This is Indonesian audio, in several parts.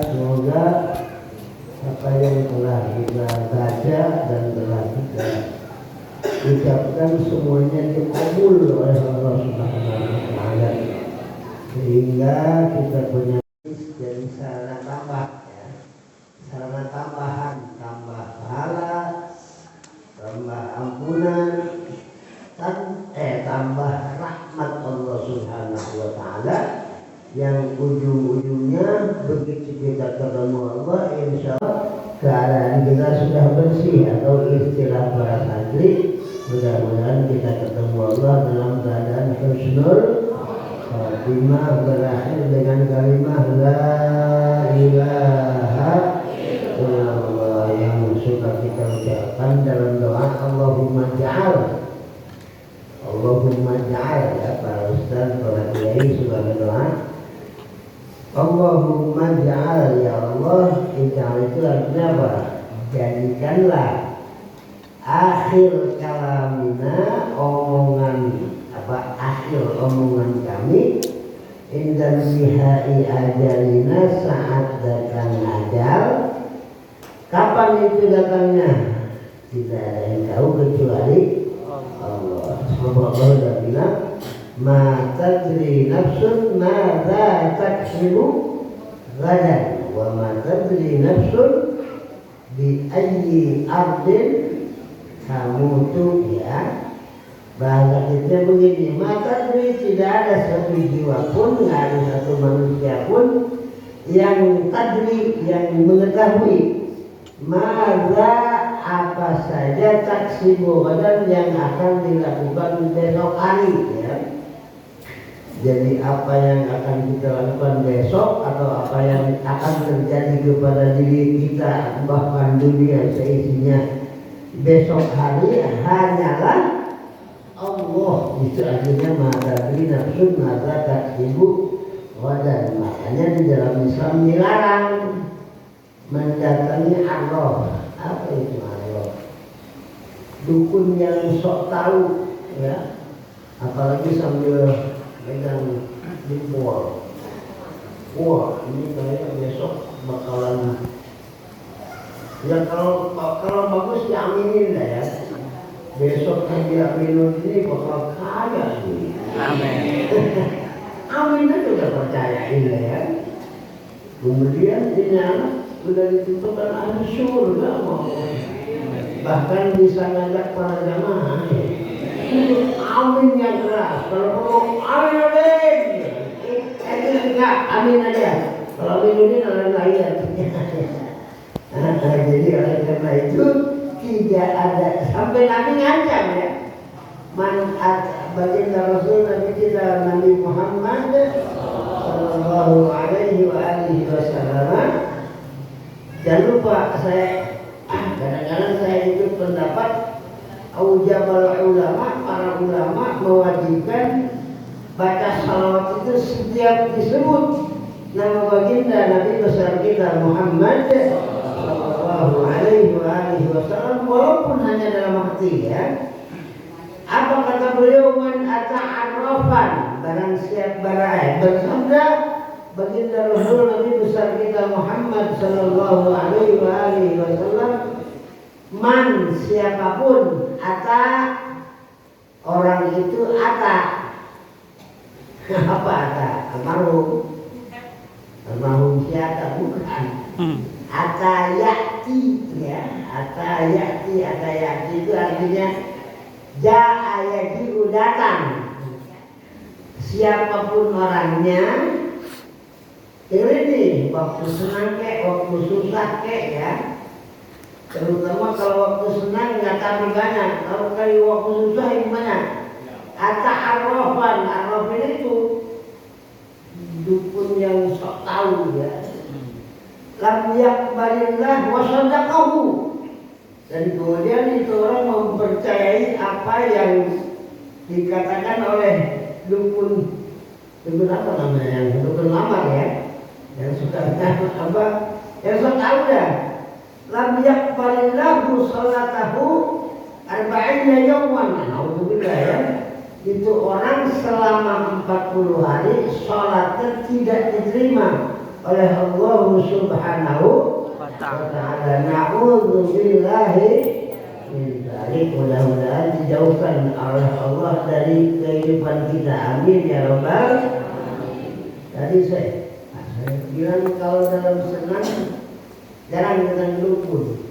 Semoga apa yang telah kita baca dan telah kita ucapkan semuanya dikabul oleh Allah Subhanahu wa Ta'ala, sehingga kita punya jadi sarana tambah, ya. Sarana tambahan, tambah pahala, tambah ampunan, tambah rahmat Allah Subhanahu wa Ta'ala, yang ujung-ujungnya begitu kita ketemu Allah, insya Allah keadaan kita sudah bersih, atau istilah para santri, mudah-mudahan kita ketemu Allah dalam keadaan husnul khatimah, berakhir dengan kalimat la ilaha illallah yang suka kita ucapkan dalam doa Allahumma ja'al, ya para ustaz, para kiai suka berdoa Allahumma ja'al, ya Allah. Ij'al itu artinya apa? Jadikanlah akhir kalamina, akhir omongan kami, indan bihai ajalina, saat datang ajal. Kapan itu datangnya? Tidak ada yang tahu kecuali Allah. Semoga Allah sudah bilang, ma tadri nafsun madza taksibu ghadan wa ma tadri nafsun bi ayyi ardin tamutu, ya. Bahasa kita begini, ma tadri, tidak ada satu jiwa pun, tidak ada satu manusia pun yang tadri, yang mengetahui madza, apa saja taksibu ghadan, yang akan dilakukan besok hari, ya. Jadi apa yang akan kita lakukan besok, atau apa yang akan terjadi kepada diri kita, bahkan dunia seisinya besok hari, hanyalah Allah. Itu artinya madadri nafsun madza taksibu ghadan. Makanya di dalam Islam dilarang mendatangi Allah. Apa itu Allah? Dukun yang sok tahu, ya. Apalagi sambil megang jempol. Wah, ini kayaknya besok bakalan, ya kalau bagus diaminin lah, ya. Besok dia minum ini bakal kaya sih. Amin. Amin aja udah percayain lah, ya. Kemudian ini anak sudah ditentukan ahli surga, mau bahkan bisa ngajak para jamaah. Amin yang keras. Kalau perlu amin amin. Enggak, amin aja. Kalau amin ini lain. Jadi oleh karena itu tidak ada, sampai Nabi ngancam, ya. Baginda Rasul Nabi kita Nabi Muhammad sallallahu alaihi wasallam. Jangan lupa, kadang-kadang saya ikut pendapat Aujabal ulama, para ulama mewajibkan baca salawat itu setiap disebut nama baginda Nabi besar kita Muhammad sallallahu alaihi wasallam, walaupun hanya dalam hati, ya. Apa kata beliau? Man ata'arrafan, barang siap barai, bersabda baginda Rasul Nabi besar kita Muhammad sallallahu alaihi wasallam, man, siapapun, ata, orang itu ata. Apa ata? Almarhum siapa? Bukan. Ata yakti, ya. Ata yakti itu artinya ja'a yaji'u, datang. Siapapun orangnya, ini waktu senang kek, waktu susah kek, ya. Terutama kalau waktu senang nggak tahu banyak, kalau kali waktu susah yang banyak. Ata'arrafan, arrafin itu dukun yang sok tahu, ya. Lam yaqbalillah wa sadaqahu, dan kemudian itu orang mempercayai apa yang dikatakan oleh dukun apa namanya, yang dukun lamar, ya, yang suka apa, yang sok tahu, ya. Lam yaqbalillahu salatahu arba'ina yawman. Alhamdulillah, ya. Itu orang selama 40 hari sholatnya tidak diterima. oleh Allah Subhanahu wa ta'ala. Na'udzubillahi min dzalik. Mudah-mudahan dijauhkan oleh Allah dari kehidupan kita. Amin ya rabbal. Tadi saya bilang kalau dalam senang jarang dengan dukun.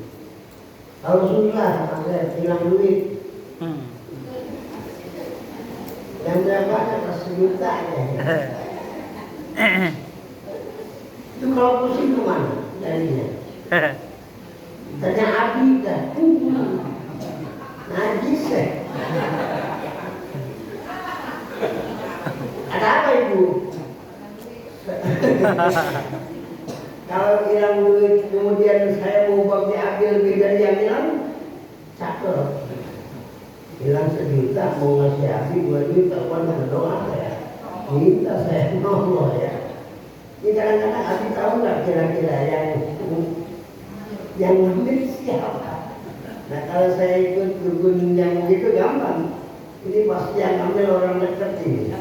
Kalau susah maka hilang duit. Yang berapa atas juta ya. Itu kalau pusing kemana jadinya? Tanya Abi kan, najis ya. Ada apa ibu? Kalau hilang duit kemudian saya mau bang diambil lebih dari yang hilang, cakep. Hilang 1 juta mau ngasih Abi 2 juta, bukan berdoa ya. Minta saya Allah ya. Ini kadang-kadang Abi tahu nggak kira-kira yang ngambil siapa? Nah kalau saya ikut dukun yang begitu gampang. Ini pasti yang ngambil orang dekat ini.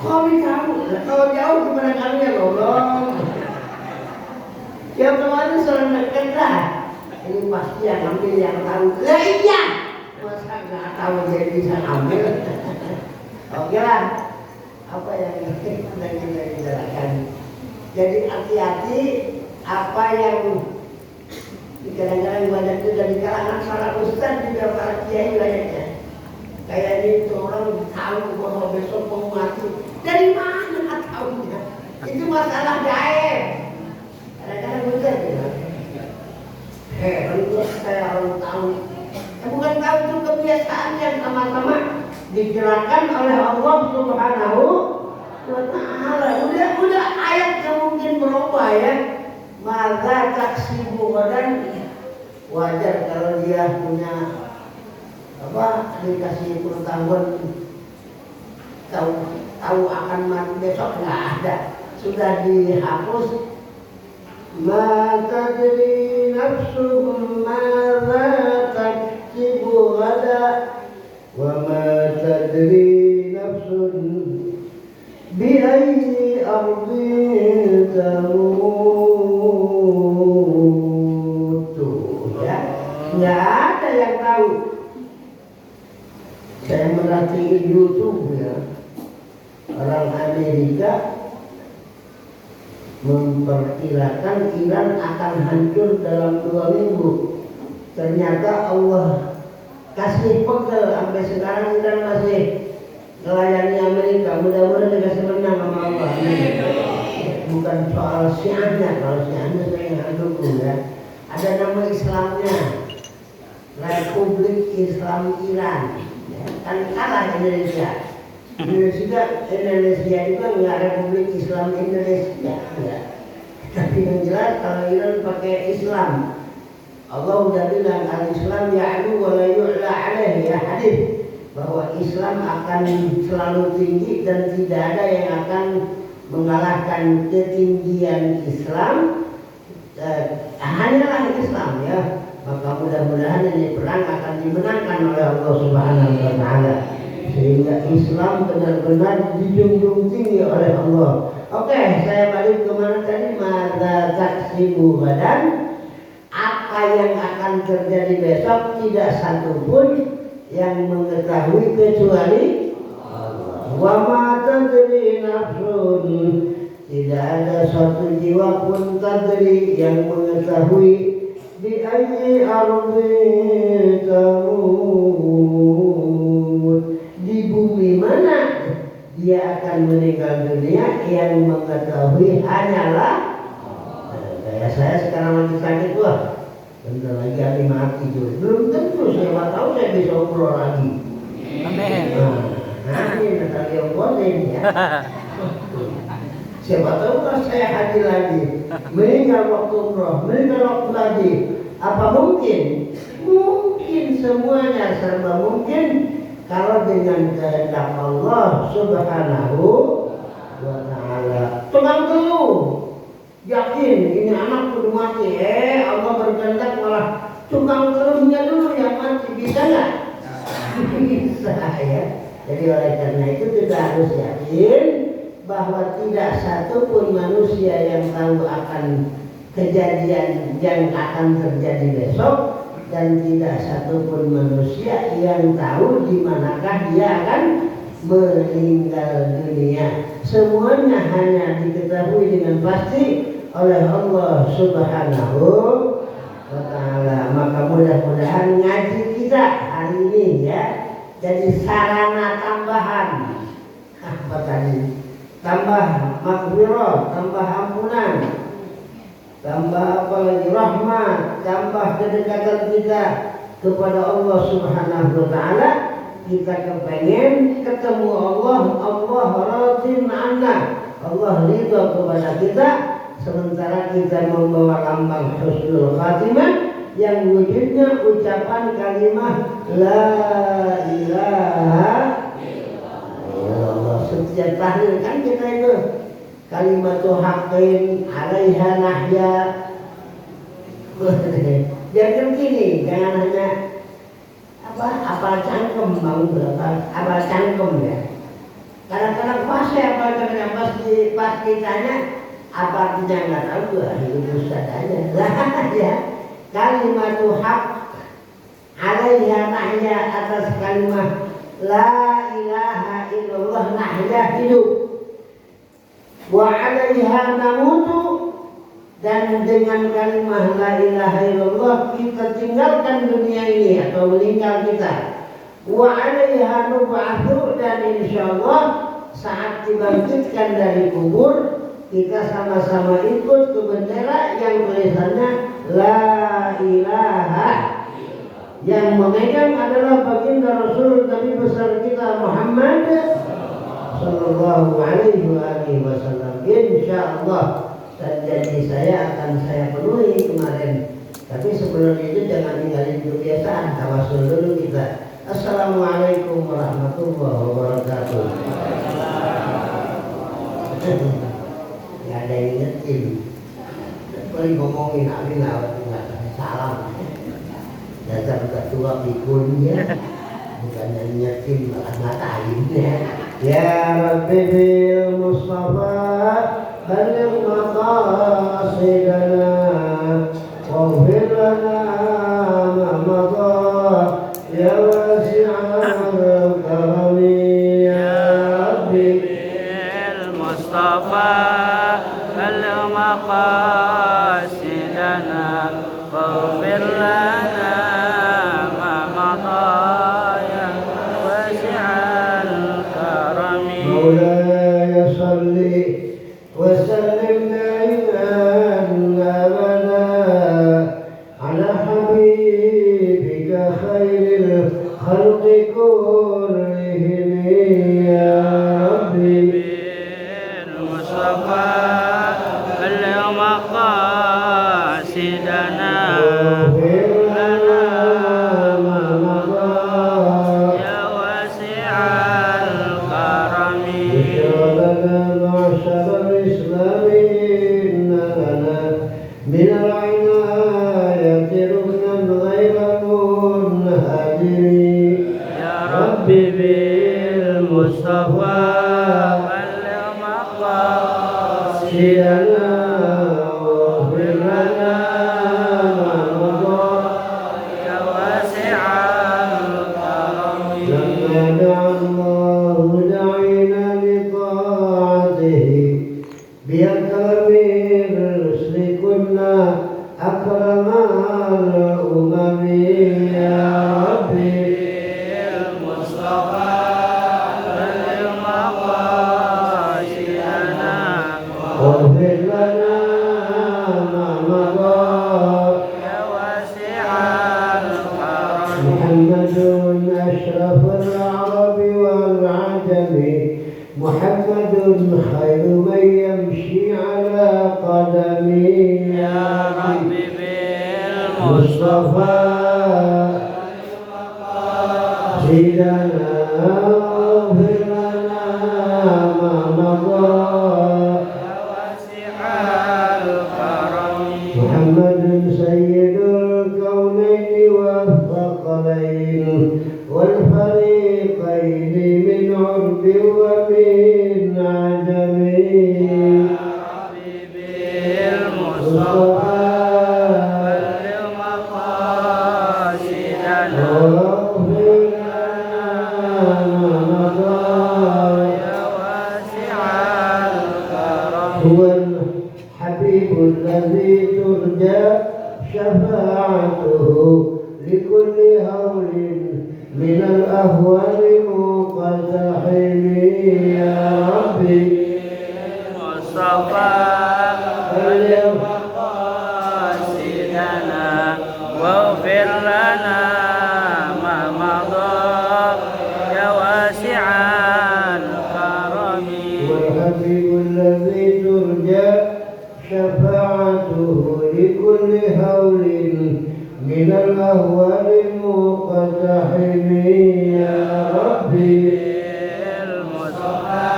Kami tahu, kalau jauh gimana kami ya tolong. Yang kemarin selalu dekat lah. Ini pasti yang ngambil yang tahu. Lah iya, masa nggak tahu jadi bisa ngambil? Oke lah, apa yang kita jelaskan. Jadi hati-hati apa yang kadang-kadang banyak itu dari kalangan para ustaz juga para kiai banyaknya. Kayak ini orang tahu bahwa besok mau mati. Dari mana tahunya? Itu masalah gaib. Kadang-kadang betul ya. Kalau saya harus tahu. Bukan tahu itu kebiasaan yang sama-sama digerakkan oleh Allah Subhanahu wa ta'ala. Udah ayatnya mungkin berubah ya. Maka taksibu dan wajar kalau dia punya dikasih pengetahuan tahu akan mati besok, nggak ada, sudah dihapus. Ma tadri nafsun madza taksibu gada wa ma tadri nafsun bi ayyi ardin tamut. Ya, nggak ada yang tahu. Saya merhatiin YouTube ya, orang Amerika memperkirakan Iran akan hancur dalam 2 minggu. Ternyata Allah kasih pegel sampai sekarang Iran masih melayani Amerika. Mudah-mudahan dikasih menang sama Allah. Bukan soal Syiahnya, kalau Syiahnya saya nggak dukung ya. Ada nama Islamnya, Republik Islam Iran. Kan kalah Indonesia. Indonesia juga nggak Republik Islam Indonesia ya. Tapi yang jelas kalau Iran pakai Islam, Allah udah bilang al-Islam ya'lu wa la yu'la alaihi ya, hadis bahwa Islam akan selalu tinggi dan tidak ada yang akan mengalahkan ketinggian Islam. Hanyalah Islam ya. Maka mudah-mudahan ini perang akan dimenangkan oleh Allah Subhanahu wa ta'ala, sehingga Islam benar-benar dijunjung tinggi oleh Allah. Oke, saya balik kemana tadi? Mada taksibu badan. Apa yang akan terjadi besok tidak satupun yang mengetahui kecuali Allah. Wa ma tadri nafsun, tidak ada satu jiwa pun tadri yang mengetahui di ayyi ardin tamut, di bumi mana dia akan meninggal dunia, yang mengetahui hanyalah kayak saya sekarang lagi sakit wah, bentar lagi hari mati tuh. Belum tentu, siapa tahu saya bisa umroh lagi. Amin. Amin. Tadi Allah ini ya. Siapa tahu kalau saya haji lagi, meninggal waktu umroh, meninggal waktu haji, apa mungkin? Mungkin, semuanya serba mungkin kalau dengan kehendak Allah Subhanahu wa ta'ala. Tenang dulu, yakin ini anak kudu mati. Allah berkehendak malah tukang telurnya dulu yang mati, bisa nggak? Bisa ya. Jadi oleh karena itu kita harus yakin bahwa tidak satupun manusia yang tahu akan kejadian yang akan terjadi besok, dan tidak satupun manusia yang tahu di manakah dia akan meninggal dunia. Semuanya hanya diketahui dengan pasti oleh Allah Subhanahu wa Ta'ala. Maka mudah-mudahan ngaji kita hari ini ya jadi sarana tambahan. Apa tadi? Tambah maghfirah, tambah ampunan, tambah apa lagi, rahmat, tambah kedekatan kita kepada Allah Subhanahu wa Ta'ala. Kita kepengen ketemu Allah, Allah radin anna, Allah ridha kepada kita, sementara kita membawa lambang husnul khatimah yang wujudnya ucapan kalimat la ilaha illallah. Setiap tahlil kan kita itu kalimatu haqqin alaiha nahya. Jangan gini, jangan hanya apa cangkem bang, apa cangkem ya. Kadang-kadang pas pas ditanya apa artinya nggak tahu juga, itu sadanya lah ya. Kalimatu haq alaiha nahya, atas kalimat la ilaha illallah nahya hidup, wa alaiha namutu, dan dengan kalimat la ilaha illallah kita tinggalkan dunia ini atau meninggal kita. Wa alaiha nub'atsu, dan insyaallah saat dibangkitkan dari kubur kita sama-sama ikut ke bendera yang tulisannya la ilaha. Yang memegang adalah baginda Rasul Nabi besar kita Muhammad sallallahu alaihi wasallam. Insyaallah. Dan janji saya akan saya penuhi kemarin. Tapi sebelum itu jangan tinggalin kebiasaan tawasul dulu kita. Assalamualaikum warahmatullahi wabarakatuh. Gak ada yang ingetin. Paling ngomongin amin lewat salam. Dasar ketua pikun ya. Bukannya ingetin malah ngatain ya. Ya Rabbi bil Mustafa بلغ مقاصدنا واغفر لنا ما مضى يا واسع الكرم يا ربي بالمصطفى بلغ مقاصدنا واغفر لنا ما مضى يا واسع الكرم مولاي صل وسلم دائما أبدا على حبيبك خير الخلق كلهم يا ربي بالمصطفى بلغ مقاصدنا واغفر لنا ما مضى يا واسع الكرم من العناية ركنا غير منهدم يا ربي بالمصطفى بلغ مقاصدنا واغفر لنا ما مضى يا واسع الكرم لما دعا الله دعينا لطاعته بأكرم الرسل كنا أكرم الأمم يا ربي المصطفى بلغ مقاصدنا واغفر لنا ما مضى يا واسع الكرم محمد أشرف العرب والعجم محمد خير من يمشي على قدمه يا ربي بالمصطفى سيدنا اغفر لنا ما مضى يا واسع الكرم محمد سيد الكونين والثقلين والفريقين من عرب ومن عجم هو الحبيب الذي ترجى شفاعته لكل هول من الأهوال مقتحم يا ربي مصطفى بلغ مقاصدنا واغفر لنا ما مضى يا واسع الكرم والحبيب الذي ترجى شفاعته لكل هول من الأهوال مقتحم يا ربي المصطفى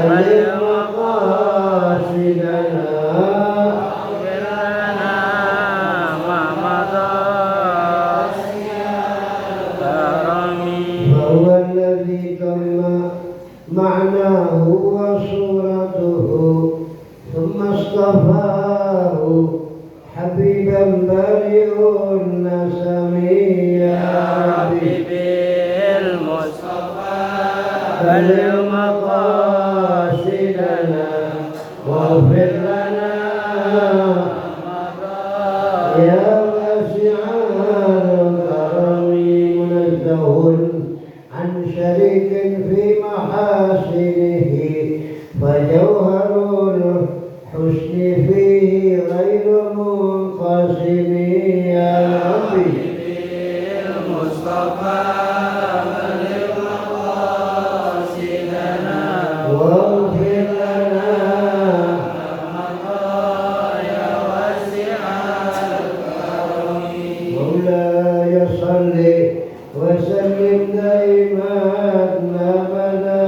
بلغ مقاصدنا واغفر لنا ما مضى كرم فهو الذي تم معناه وصورته ثم اصطفاه حبيبا بريء النسم يا ربي المصطفى بلغ مقاصدنا واغفر لنا يا واسع الكرم منزه عن شريك في محاسنه فجوهر الحسن فيه غير منقسم يا ربي المصطفى بلغ مقاصدنا واغفر لنا يا واسع الكرم مولاي صل وسلم دائما ابدا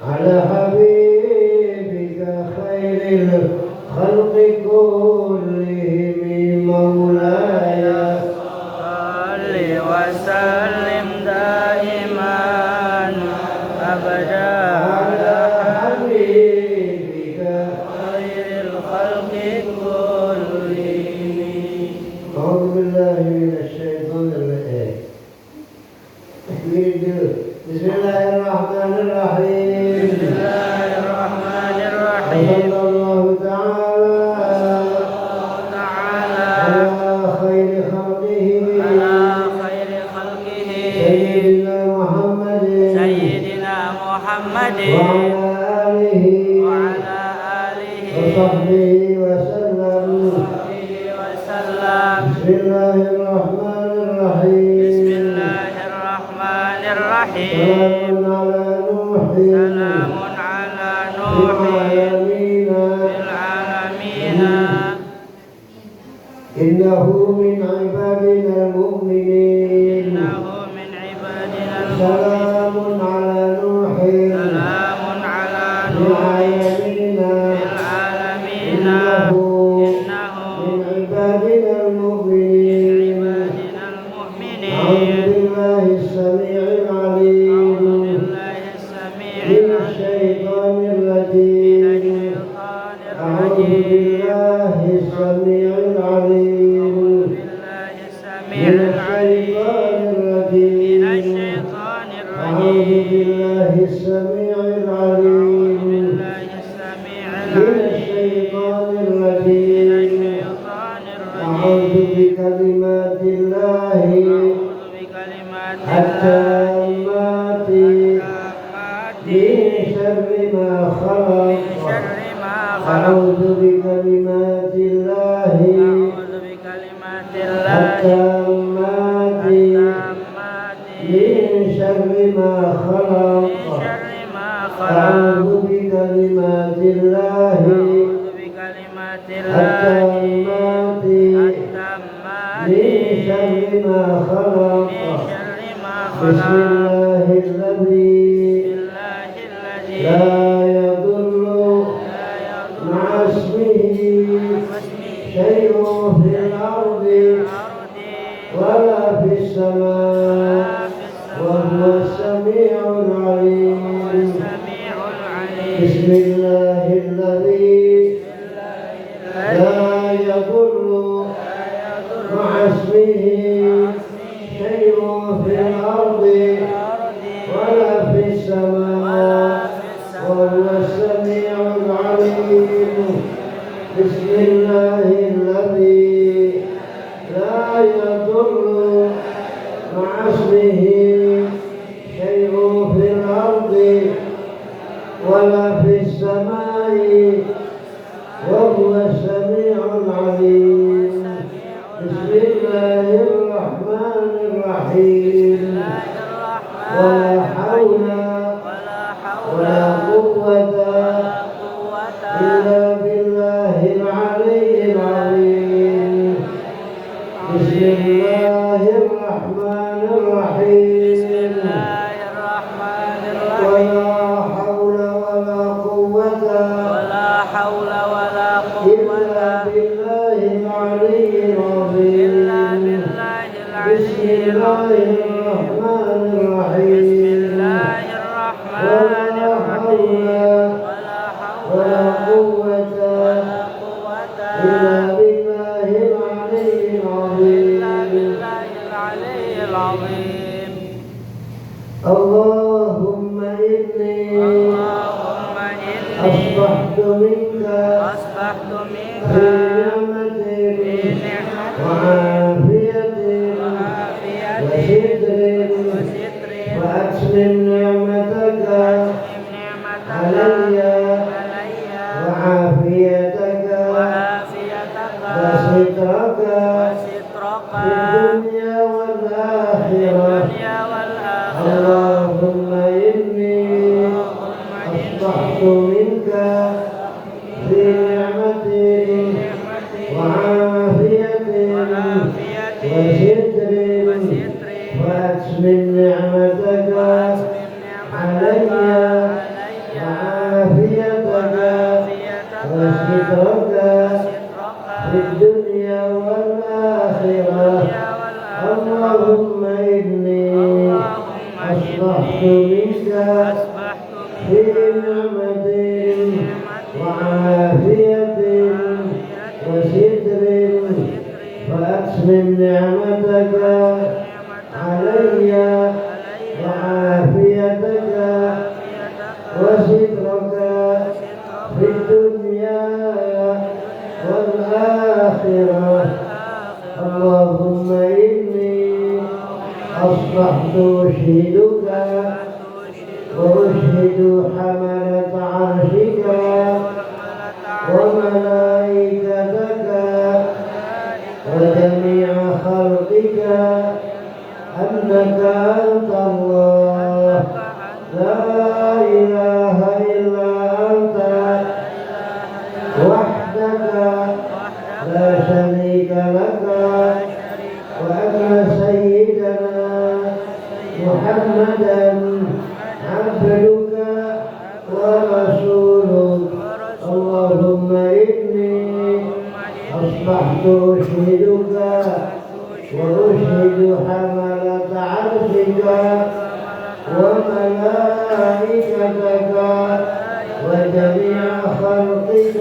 على حبيبك خير الخلق كلهم مولاي صل وسلم دائما أبدا على حبيبك خير الخلق كلهم أعوذ بالله من الشيطان الرجيم بسم الله الرحمن الرحيم بسم الله الرحمن الرحيم وصلى الله تعالى على خير خلقه على خير خلقه سيدنا محمد سيدنا محمد وعلى آله وعلى آله وصحبه وسلم وسلم بسم الله الرحمن الرحيم بسم الله الرحمن الرحيم سلام على نوح سلام على نوح في العالمين في العالمين إنه من عبادنا المؤمنين إنه من عبادنا المؤمنين سلام على نوح سلام على في نوح العالمين في العالمين إنه إنه من عبادنا المؤمنين عبادنا أعوذ المؤمنين بالله السميع أعوذ العليم بالله السميع من العليم الشيطان من الرجيم الشيطان أعوذ الرجيم بالله السميع العليم بالله السميع من العليم الشيطان من الرجيم الشيطان أعوذ الرجيم بالله السميع العليم بالله السميع من العليم الشيطان من الرجيم الشيطان أعوذ الرجيم بكلمات الله أعوذ بكلمات الله التامات التامات من شر ما من خلق شر ما خلق أعوذ بكلمات الله أعوذ بكلمات الله التامات التامات من شر ما من خلق شر ما أعوذ خلق بكلمات الله أعوذ بكلمات الله التامات التامات من شر ما خلق من شر ما بسم خلق الله الذي بسم الله الذي لا يضر لا يضر مع اسمه اسمه شيء في الأرض الأرض ولا في السماء ولا في وهو السماء السميع العليم السميع العليم بسم الله الذي لا يضر مع اسمه شيء في الأرض ولا في السماء وهو السميع العليم ولا في السماء وهو السميع العليم. بسم الله الرحمن الرحيم. ولا حول ولا قوة إلا بالله العلي العظيم. بسم الله الرحمن الرحيم. ولا حول ولا قوة إلا بالله العلي العظيم. بسم الله الرحمن الرحيم. ولا حول ولا قوة إلا بالله العلي العظيم. اللهم إني أصبحت منك في نعمة وعافية وستر وأتمم نعمتك علي وعافيتك وسترك في الدنيا والآخرة. اللهم إني أصبحت منك في نعمة وعافية وستر وأتمم نعمتك علي وعافيتك وسترك في الدنيا والآخرة. اللهم إني أصبحت منك في نعمة وعافية وستر فأتمم نعمتك علي وعافيتك وسترك في الدنيا والآخرة. اللهم إني أصبحت أشهدك وأشهد حملة عرشك وملائكتك وجميع خلقك أنك أنت الله لا إله إلا أنت وحدك لا شريك لك، وأن سيدنا محمدا عبدك ورسولك. اللهم إني أصبحت أشهدك وأشهد حملة عرشك وملائكتك وجميع خلقك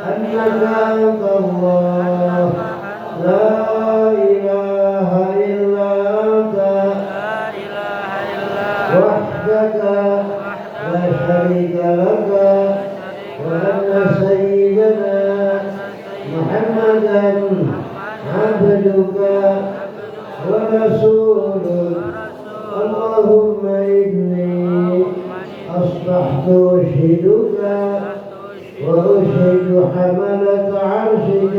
أنك أنت الله لا إله إلا أنت وحدك لا شريك لك، وأن سيدنا محمدا عبدك ورسولك. اللهم إني أصبحت أشهدك وأشهد حملة عرشك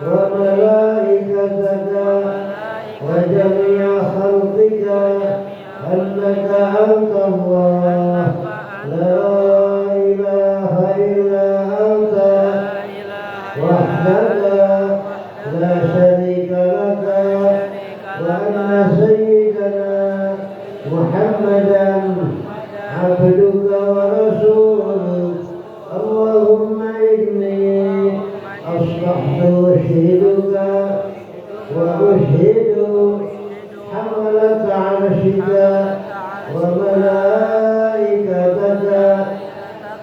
وملائكتك وجميع خلقك أنك أنت الله لا إله إلا أنت وحدك لا شريك لك، وأن سيدنا محمدا عبدك ورسولك. اللهم إني أصبحت أشهدك وأشهد حملة عرشك وملائكتك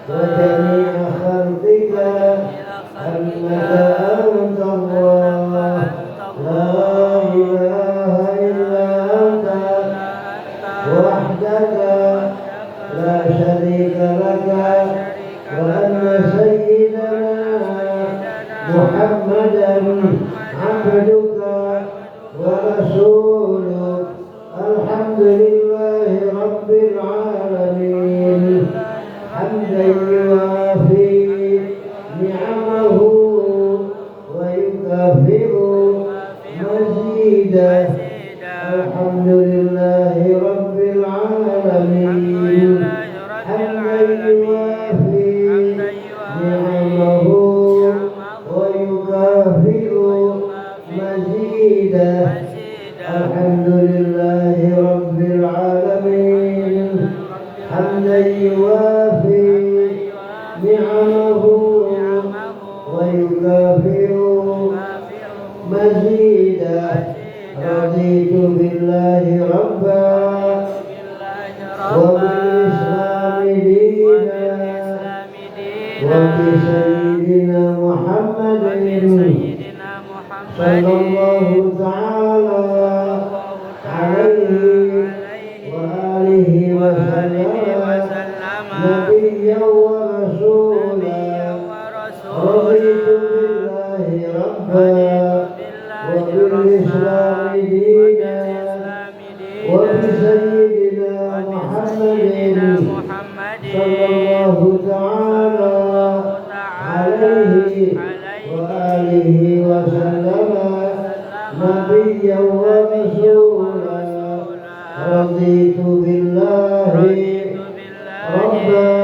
وجميع خلقك أنك أنت الله لا إله إلا أنت وحدك لا شريك لك، يوافي نعمه ويكافئ مزيدا رضيت بالله ربا وبالإسلام دينا وبسيدنا محمد صلى الله تعالى عليه وآله وسلم نبيا ورسولا رضيت بالله ربا وبالإسلام دينا وبسيدنا محمد صلى الله تعالى عليه وآله وسلم نبيا ورسولا رضيت بالله ربا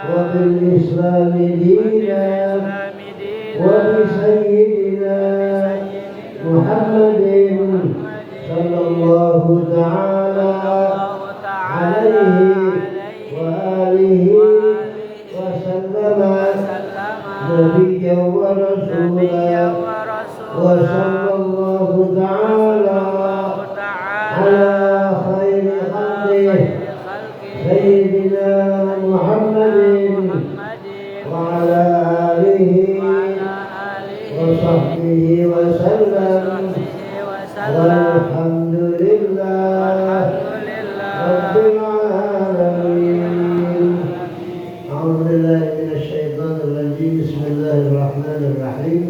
وبالإسلام دينا وبسيدنا محمد صلى الله تعالى عليه وآله وسلم نبيا ورسولا وصلى الله تعالى على خير خلقه سيدنا محمد وعلى آله وصحبه وسلم والحمد لله رب العالمين. أعوذ بالله من الشيطان الرجيم. بسم الله الرحمن الرحيم.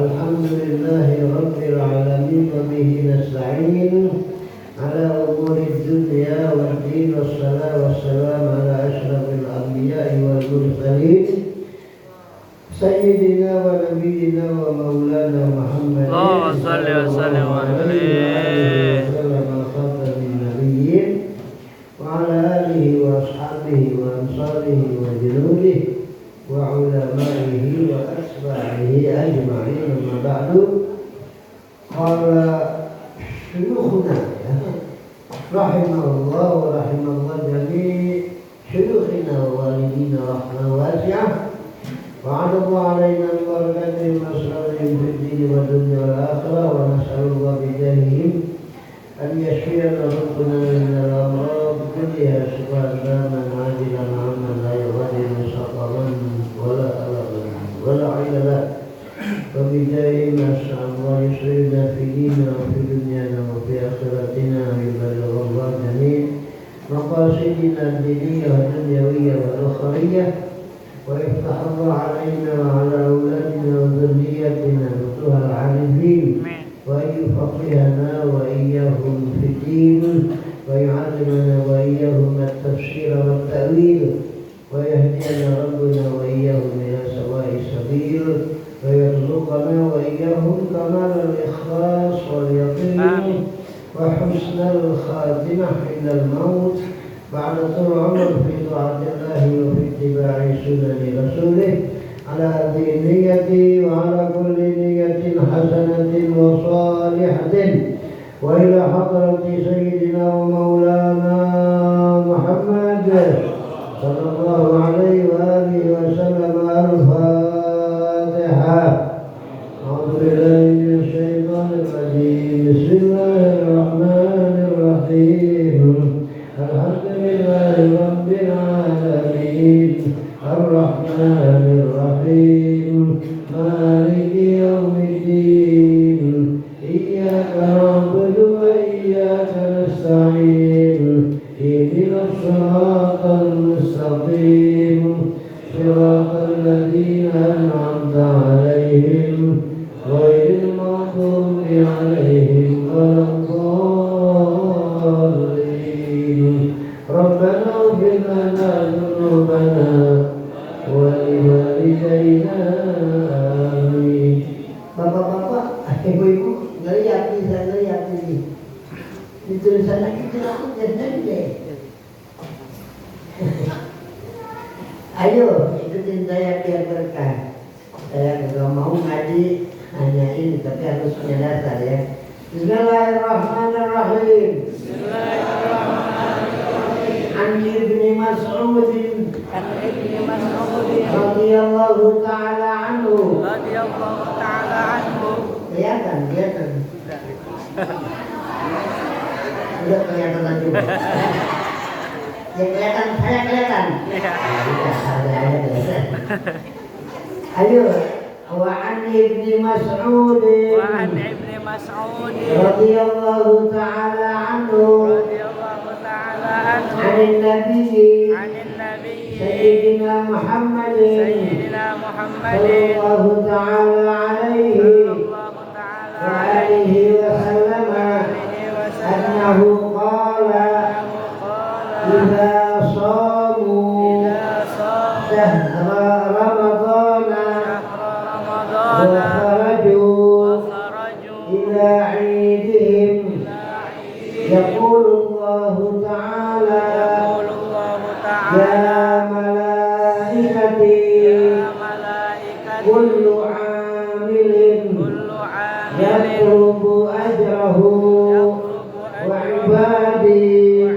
الحمد لله رب العالمين وبه نستعين على أمور الدنيا والدين والصلاة والسلام على أشرف الأنبياء والمرسلين سيدنا ونبينا ومولانا محمد صلى الله عليه وسلم خاتم النبيين وعلى آله وأصحابه وأنصاره وجنوده وعلمائه وأتباعه أجمعين. أما بعد قال شيوخنا رحمه الله ورحم الله جميع شيوخنا ووالدينا رحمة واسعة وعد الله علينا ببركة مسرورهم في الدين والدنيا والآخرة ونسأل الله بجاههم أن يشفينا ربنا من الأمراض كلها شفاء تاما عاجلا عما لا يغادر سقما ولا ألما ولا عللا وبجاههم نسأل الله يسعدنا في ديننا وفي دنيانا وفي آخرتنا ويبلغ الله جميع مقاصدنا الدينية والدنيوية والأخرية ويفتح الله علينا وعلى أولادنا وذرياتنا فتوح العارفين وأن يفقهنا وإياهم في الدين ويعلمنا وإياهم التفسير والتأويل ويهدينا ربنا وإياهم إلى سواء السبيل ويرزقنا وإياهم كمال الإخلاص واليقين وحسن الخاتمة عند الموت بعد طول عمر في طاعة الله وفي اتباع سنن رسوله على هذه النية وعلى كل نية حسنة وصالحة وإلى حضرة سيدنا ومولانا محمد صلى الله عليه وآله وسلم. الفاتحة. أعوذ بالله من الشيطان الرجيم. بسم الله الرحمن الرحيم. الحمد لله رب العالمين الرحمن الرحيم مالك يوم الدين إياك نعبد وإياك نستعين اهدنا الصراط المستقيم صراط الذين أنعمت عليهم غير المغضوب عليهم ولا الضالين. ربنا اغفر لنا ذنوبنا ولوالدينا آمين. Bapak-bapak, ibu-ibu, ngeliat nih, saya ngeliat ini. Di tulisan lagi aku jadi. Ayo, ikutin saya biar berkah. Saya nggak mau ngaji hanya ini, tapi harus punya dasar ya. Bismillahirrahmanirrahim. Bismillahirrahmanirrahim. ابن مسعود عن ابن مسعود رضي الله تعالى عنه. رضي الله تعالى عنه. Kelihatan. Udah kelihatan lagi. Ya kelihatan, saya kelihatan. Iya. Ayo, wa an ibni Mas'ud. وعن ابن مسعود radhiyallahu ta'ala anhu. رضي الله تعالى عنه عن النبي عن النبي سيدنا محمد سيدنا محمد صلى الله تعالى عليه صلى الله تعالى وآله وسلم عليه وسلم أنه قال إذا صاموا إذا صام شهر رمضان شهر رمضان وخرجوا وخرجوا إلى عيدهم يقول الله تعالى يقول الله تعالى يا ملائكتي يا ملائكتي كل عامل كل عامل يطلب أجره وعبادي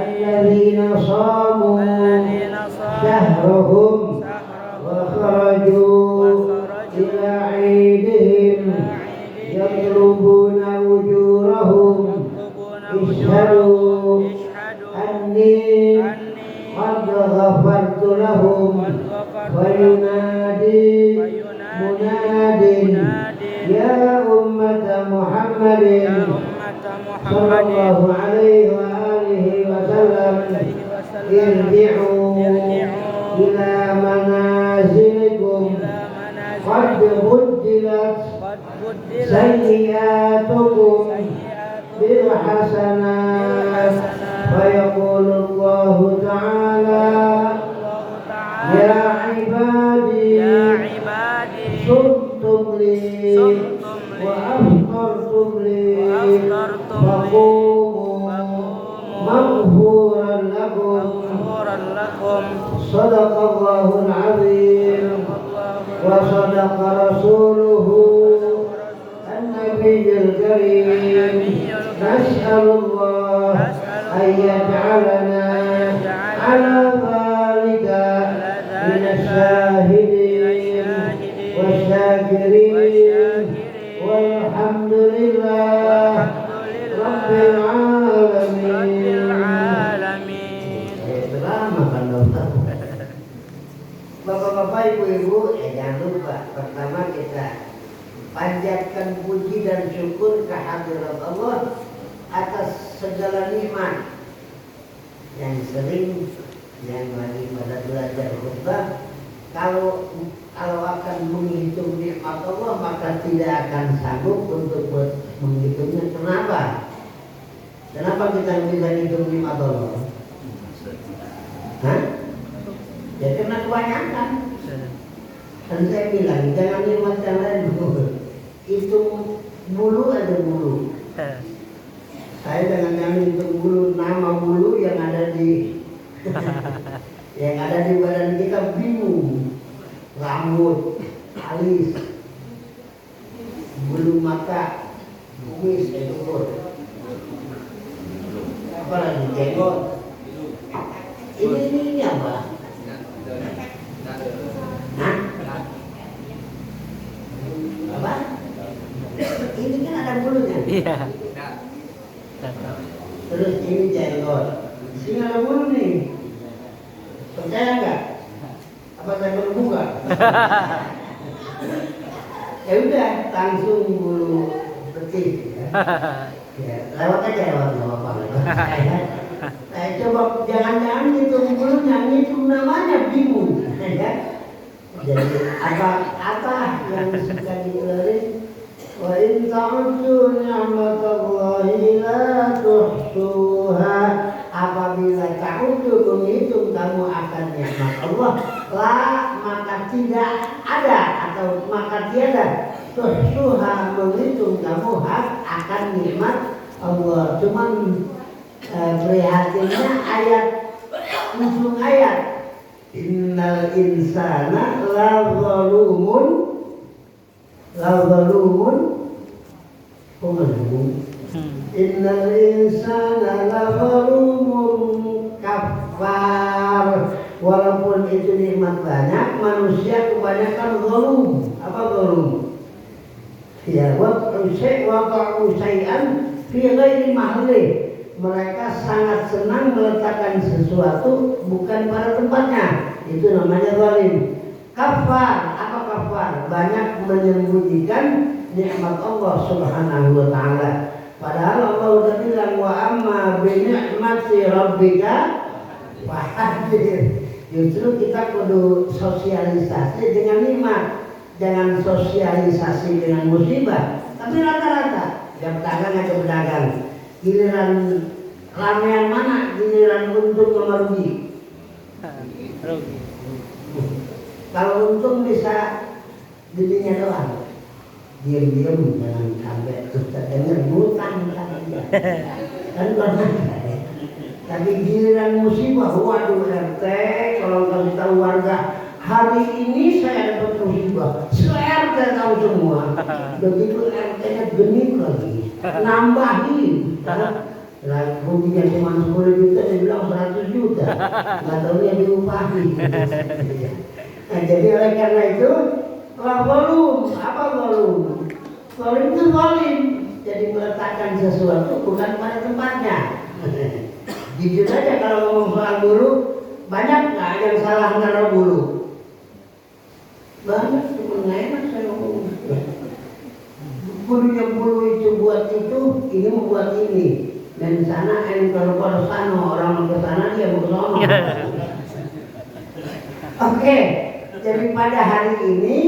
الذين صاموا الذين صاموا شهرهم وخرجوا إلى عيدهم يطلبون أجورهم اشهدوا أني قد غفرت لهم وينادي مناد يا أمة محمد صلى الله عليه وآله وسلم ارجعوا إلى منازلكم قد بدلت سيئاتكم بالحسنات ويقول الله تعالى يا عبادي صمتم لي وأفطرتم لي فقوموا مغفورا لكم صدق الله العظيم وصدق رسوله النبي الكريم نسأل الله أن يجعلنا على ذلك من الشاهدين والشاكرين والحمد لله رب العالمين. Bapak-bapak, ibu-ibu, jangan lupa pertama kita panjatkan puji dan syukur kehadirat Allah atas segala nikmat yang sering yang lagi pada belajar khutbah. Kalau akan menghitung nikmat Allah maka tidak akan sanggup untuk menghitungnya. Kenapa? Kenapa kita bisa hitung nikmat Allah? Hah? Ya karena kebanyakan. Dan saya bilang jangan nikmat yang lain dulu. Itu bulu ada bulu. Saya jangan hitung bulu, nama bulu yang ada di badan kita bingung. Rambut, alis, bulu mata, kumis, apa lagi jenggot. Ini apa? Hah? Apa? Ini kan ada bulunya. Iya. Terus ini jenggot. Di sini ada bulu nih. Percaya nggak? Apa saya perlu buka? Ya udah, langsung bulu betis. Ya, lewat aja lewat apa? Saya coba jangan-jangan hitung bulunya, hitung namanya bingung. Ya. Jadi apa yang suka diulangi? Wa in ta'uddu ni'matallahi la tuhsuha. Apabila ta'uddu menghitung kamu akan nikmat Allah, maka tidak ada atau maka tiada tuhsuha menghitung kamu akan nikmat Allah. Cuman prihatinnya ayat ujung ayat innal insana la zalumun innal insana la zalumun kafar. Walaupun itu nikmat banyak, manusia kebanyakan zalum. Apa zalum? Ya, waqa'u syai'an fi ghairi mahalli. Mereka sangat senang meletakkan sesuatu bukan pada tempatnya. Itu namanya zalim. Kafar, apa kafar? Banyak menyembunyikan nikmat Allah Subhanahu wa taala. Padahal Allah sudah bilang wa amma bi ni'mati rabbika fahaddits. Justru kita kudu sosialisasi dengan nikmat, jangan sosialisasi dengan musibah. Tapi rata-rata yang pedagang aja pedagang, giliran ramean mana, giliran untung sama rugi. Kalau untung bisa dirinya doang, diam-diam jangan sampai kita dengar ngutang aja. Kan pernah. Tapi giliran musibah, waduh RT, kalau kasih tahu warga, hari ini saya dapat musibah, se-RT tahu semua. Begitu RT-nya genit lagi, nambahin. Ruginya cuma 10 juta, dia bilang 100 juta. Nggak tahu dia diupahi. Nah, jadi oleh karena itu, zalim, apa zalim? Zalim itu zalim. Jadi meletakkan sesuatu bukan pada tempatnya. Jujur aja kalau ngomong soal bulu, banyak nggak yang salah naruh bulu? Banyak, cuma nggak enak saya ngomong. Bulu itu buat itu, ini membuat ini. Dan sana kalau ke sana orang ke sana dia mau ke sana. Oke, jadi pada hari ini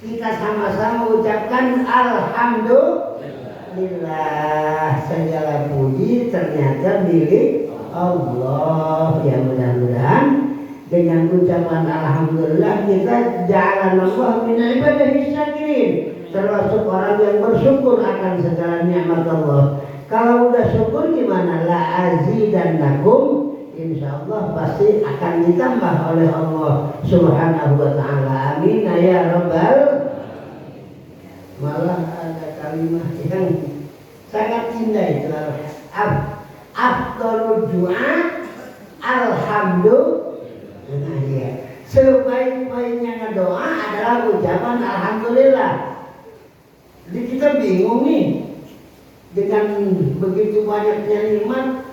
kita sama-sama ucapkan alhamdulillah, segala puji ternyata milik Allah. Ya mudah-mudahan dengan ucapan alhamdulillah kita jalan Allah min ibadihi syakirin, termasuk orang yang bersyukur akan segala nikmat Allah. Kalau udah syukur gimana? La azidannakum, insyaallah pasti akan ditambah oleh Allah Subhanahu wa taala. Amin ya rabbal. Malah ada kalimat yang sangat indah itu, afdhalul du'a alhamdulillah. Ya. Sebaik-baiknya doa adalah ucapan alhamdulillah. Jadi kita bingung nih, dengan begitu banyaknya nikmat,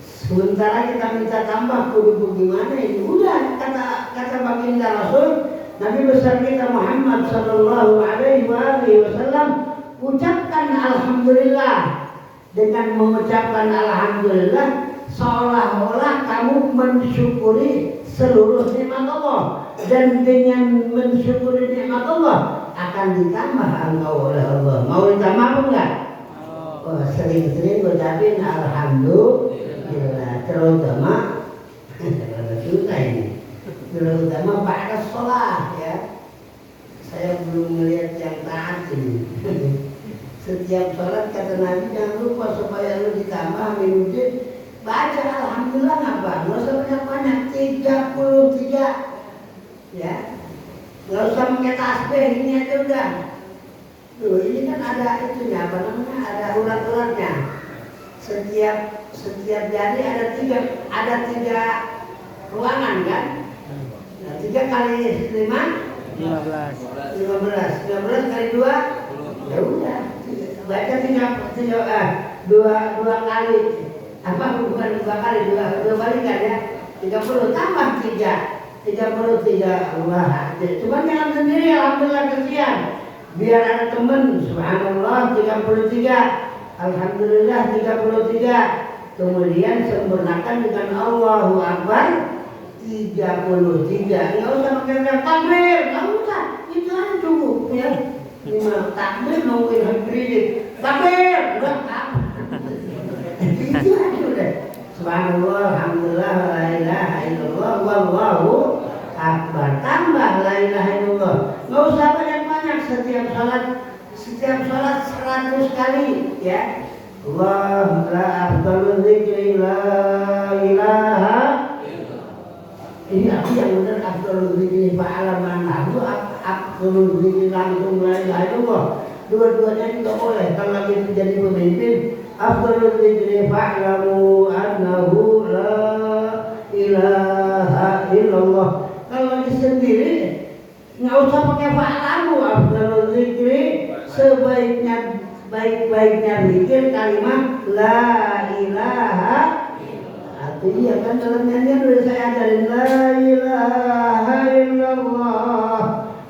sementara kita minta tambah, kudu bagaimana ini? Udah kata baginda Rasul Nabi besar kita Muhammad sallallahu alaihi wasallam, ucapkan alhamdulillah. Dengan mengucapkan alhamdulillah seolah-olah kamu mensyukuri seluruh nikmat Allah, dan dengan mensyukuri nikmat Allah akan ditambah engkau oleh Allah. Mau ditambah apa enggak? Oh, sering-sering ucapin alhamdulillah, terutama susah ini, terutama pada sholat ya. Saya belum melihat yang taat ini. Setiap sholat kata Nabi jangan lupa supaya lu ditambah minujid, baca alhamdulillah apa? Nggak usah banyak-banyak, 33 ya. Nggak usah pakai tasbih, ini aja udah. Tuh, ini kan ada itunya, apa namanya? Ada urat-uratnya. Setiap jari ada tiga ruangan kan? Nah, 3 kali 5 15 kali 2 ya udah, baca dua kali, apa bukan 2 kali, dua kali kan ya, 30 tambah 33 Allah. Cuman jangan sendiri, alhamdulillah kesian. Biar ada teman, subhanallah 33, alhamdulillah 33. Kemudian sempurnakan dengan Allahu Akbar 33. Nggak usah pakai takbir, nggak usah. Itu aja cukup ya. Lima takbir nungguin habis takbir, udah itu aja udah. Subhanallah, alhamdulillah, la ilaha illallah, wallahu akbar. Tambah la ilaha illallah. Nggak usah banyak-banyak, setiap salat 100 kali ya. Allah la afdalul dzikri la ilaha. Ini aku yang benar, afdalul dzikri fa'ala man nahdu, afdalul dzikri langsung la ilaha illallah. Dua-duanya juga boleh. Kalau lagi menjadi pemimpin, afdalul dzikri fa'lamu annahu la ilaha illallah. Kalau lagi sendiri nggak usah pakai fa'lamu. Afdalul zikri, sebaik-baiknya zikir kalimat la ilaha. Artinya kan dalam nyanyian udah saya ajarin la ilaha illallah,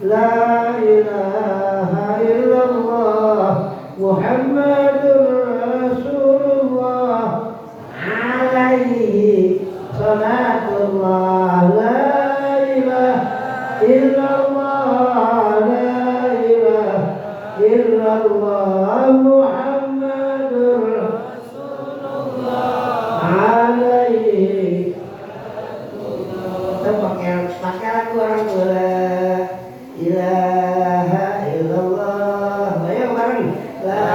la ilaha illallah, Muhammadur Rasulullah, alaihi salatullah, la ilaha illallah, la ilaha illallah, Muhammadur Rasulullah, alaihi. Kita pakai lagu orang tua, la ilaha illallah. Ayo bareng, la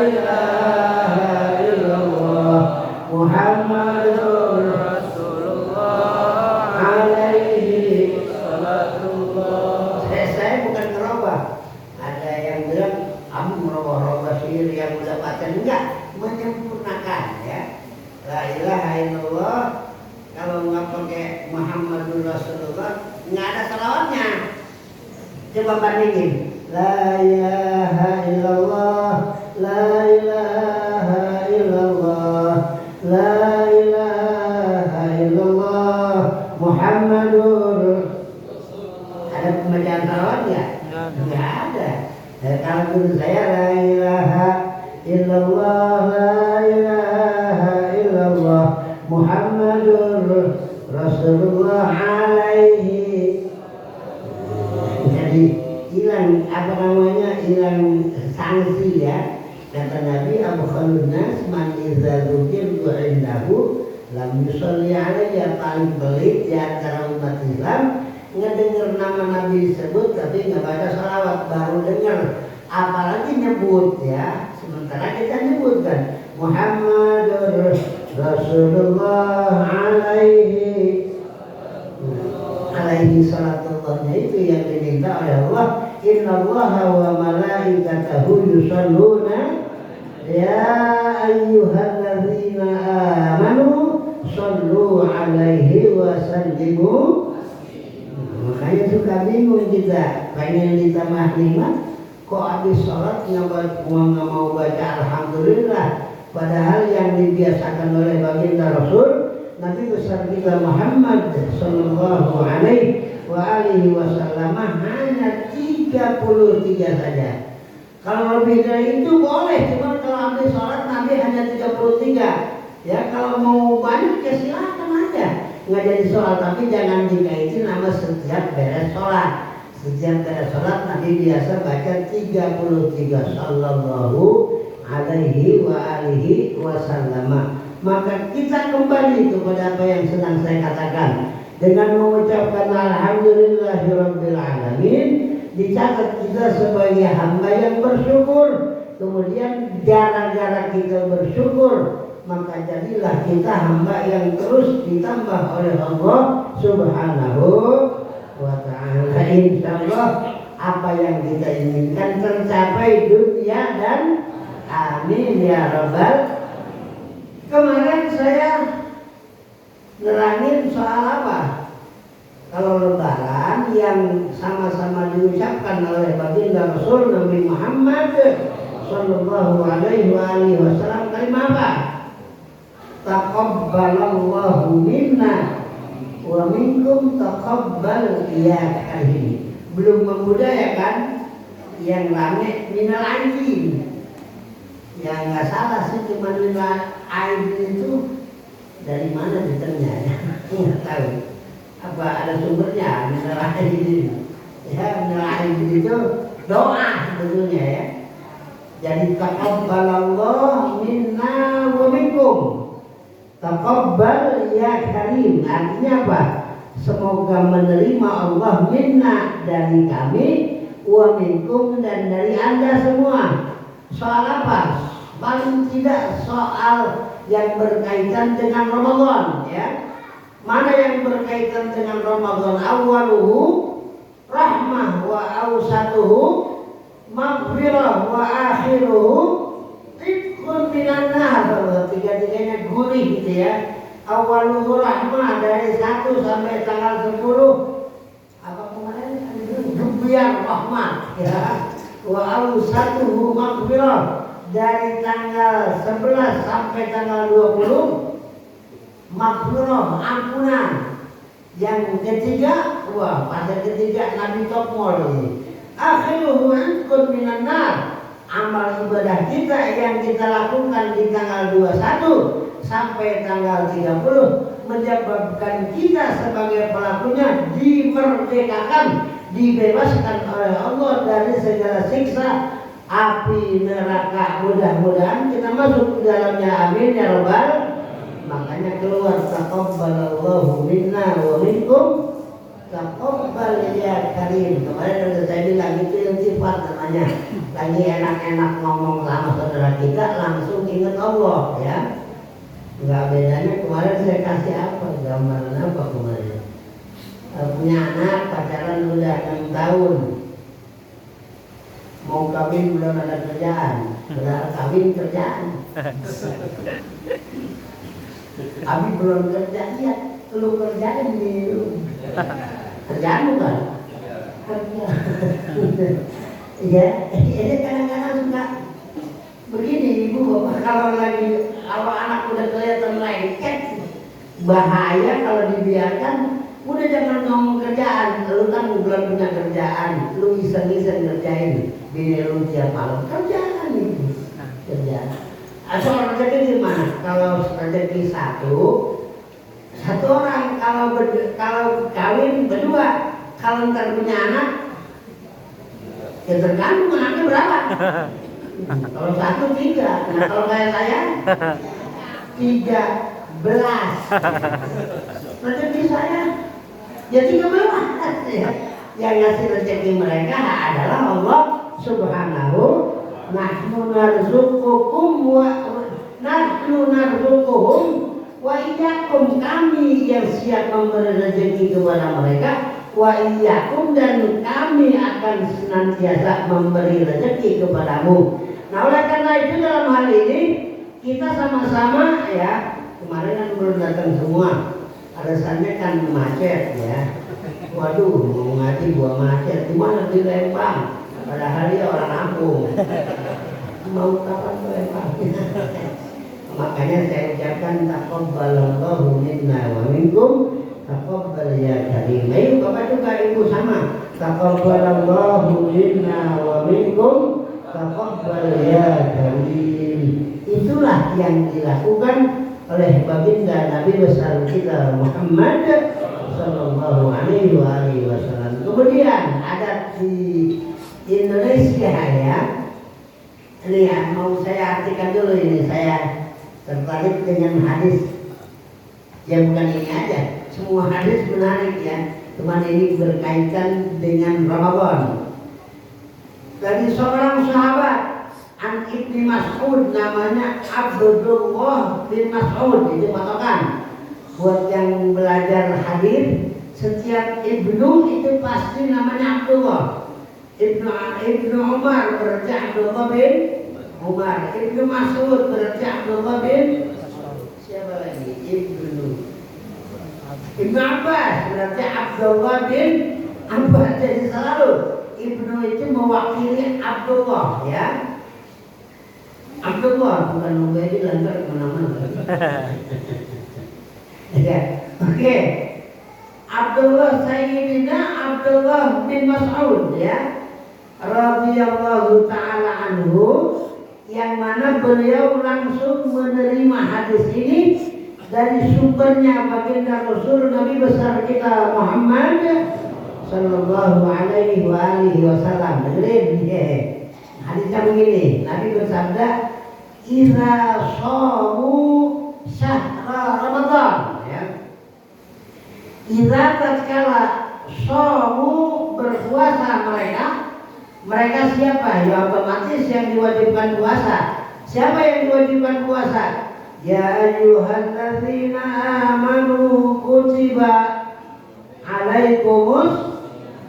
ilaha illallah, Muhammadur Rasulullah, alaihi salatullah. Saya bukan ngerubah. Ada yang bilang kamu merubah-rubah sihir yang udah baca. Enggak, menyempurnakan ya. La ilaha illallah. Kalau nggak pakai Muhammadur Rasulullah nggak ada salawatnya. Coba bandingin. La ilaha illallah, la ilaha illallah, la ilaha illallah, Muhammadur. Ada pembacaan salawat nggak? Nggak ada. Kalau guru saya la ilaha illallah, la ilaha illallah, Muhammadur Rasulullah, alaihi. Jadi hilang apa namanya, hilang sanksi ya. Kata Nabi, Abu Khalun Nas man iza dzukirtu indahu lam yusolli alayya. Paling pelit di antara umat Islam ngedenger nama Nabi disebut tapi nggak baca salawat. Baru dengar, apalagi nyebut ya. Sementara kita nyebutkan Muhammadur Rasulullah, alaihi salatullahnya itu yang diminta oleh Allah. Innallaha wa malaikatahu yusholluna ya ayyuhalladzina amanu shollu alaihi wa sallimu. Makanya suka bingung kita, pengen ditambah 5 kok habis sholat nggak mau baca alhamdulillah. Padahal yang dibiasakan oleh baginda Rasul Nabi besar kita Muhammad sallallahu alaihi wa alihi wasallam hanya 33 saja. Kalau lebih dari itu boleh, cuma kalau habis sholat Nabi hanya 33. Ya kalau mau banyak ya silakan aja. Nggak jadi sholat, tapi jangan dikaitin nama setiap beres sholat. Setiap beres sholat Nabi biasa baca 33 sallallahu alaihi wa alihi wasallam. Maka kita kembali kepada apa yang sedang saya katakan dengan mengucapkan alhamdulillahirabbil alamin. Dicatat kita sebagai hamba yang bersyukur. Kemudian gara-gara kita bersyukur, maka jadilah kita hamba yang terus ditambah oleh Allah Subhanahu wa ta'ala. Insyaallah apa yang kita inginkan tercapai dunia dan amin ya rabbal. Kemarin saya nerangin soal apa? Kalau lebaran yang sama-sama diucapkan oleh baginda Rasul Nabi Muhammad sallallahu alaihi wasallam, kalimat apa? Taqabbalallahu minna wa minkum taqabbal ya karim. Belum membudayakan yang rame minal aidin. Ya nggak salah sih, cuma minal aidin itu dari mana diternya ya? Nggak tahu. Apa ada sumbernya minal aidin? Ya minal aidin itu doa sebetulnya ya. Jadi taqabbalallahu minna wa minkum. Taqabbal ya karim, artinya apa? Semoga menerima Allah minna dari kami, wa minkum dan dari Anda semua. Soal apa? Paling tidak soal yang berkaitan dengan Ramadan ya. Mana yang berkaitan dengan Ramadan? Awaluhu rahmah wa awsatuhu maghfirah wa akhiruhu itqun minan nar. Tiga-tiganya gurih gitu ya. awalul rahmah dari 1 sampai tanggal 10. Apa kemarin? Gebiar rahmat ya. Wa awsatuhu maghfirah dari tanggal 11 sampai tanggal 20 maghfirah ampunan. Yang ketiga, wah pada ketiga Nabi Tokmol ini. Akhiruhu anqun minan nar. Amal ibadah kita yang kita lakukan di tanggal 21 sampai tanggal 30 menyebabkan kita sebagai pelakunya dimerdekakan, dibebaskan oleh Allah dari segala siksa api neraka. Mudah-mudahan kita masuk di dalamnya, amin ya rabbal. Makanya keluar taqabbalallahu minna wa minkum taqabbal ya karim. Kemarin udah saya bilang itu yang sifat namanya. Lagi enak-enak ngomong sama saudara kita langsung ingat Allah ya. Enggak bedanya kemarin saya kasih apa, gambaran apa kemarin. Punya anak pacaran udah 6 tahun, mau kawin belum ada kerjaan, udah kawin kerjaan. Abi belum kerja, iya, lu kerjain di kerjaan bukan? Kerja. Ya, ini kadang-kadang suka begini ibu bapak, kalau anak udah kelihatan lengket, bahaya kalau dibiarkan. Udah jangan ngomong kerjaan, lu kan belum punya kerjaan, lu iseng-iseng ngerjain bini lu tiap malam, kerjaan itu, kerjaan. Soal rezeki gimana? Kalau rezeki satu orang, kalau kawin berdua, kalau ntar punya anak, ya tergantung anaknya berapa. Kalau 1, 3, nah kalau kayak saya 13. Rezeki saya ya 13 ya. Yang ngasih rezeki mereka adalah Allah Subhanahu. Nahnu narzuqukum wa iyyakum, kami yang siap memberi rezeki kepada mereka, wa iyyakum, dan kami akan senantiasa memberi rezeki kepadamu. Nah oleh karena itu dalam hal ini kita sama-sama ya, kemarin kan belum datang semua, alasannya kan macet ya. Waduh, mau ngaji gua macet, gimana di Lembang? Padahal dia orang Lampung. Mau kapan ke Lembang? Makanya saya ucapkan taqabbalallahu minna wa minkum taqabbal ya karim. Ayo Bapak juga Ibu sama. Taqabbalallahu minna wa minkum taqabbal ya karim. Itulah yang dilakukan oleh baginda Nabi besar kita Muhammad sallallahu alaihi wasallam. Kemudian ada di Indonesia ya. Ini ya, mau saya artikan dulu ini. Saya tertarik dengan hadis. Ya bukan ini aja, semua hadis menarik ya. Cuman ini berkaitan dengan Ramadan. Dari seorang sahabat An Ibni Mas'ud, namanya Abdullah bin Mas'ud, itu patokan buat yang belajar hadis. Setiap ibnu itu pasti namanya Abdullah. Ibnu Umar berarti Abdullah bin Umar. Ibnu Mas'ud berarti Abdullah bin siapa lagi? Ibnu Abbas berarti Abdullah bin Abbas. Jadi selalu ibnu itu mewakili Abdullah ya. Abdullah bukan Ubaidillah, lantar kemana-mana. Ya, oke. Abdullah Sayyidina Abdullah bin Mas'ud ya, radhiyallahu ta'ala anhu, yang mana beliau langsung menerima hadis ini dari sumbernya baginda Rasul Nabi besar kita Muhammad sallallahu alaihi wasallam. Dengerin ya. Hadisnya begini, Nabi bersabda, "Idza shamu syahra Ramadan." Ya. Idza tatkala shamu berpuasa mereka siapa? Ya otomatis yang diwajibkan puasa. Siapa yang diwajibkan puasa? Ya ayyuhalladzina amanu kutiba alaikumus.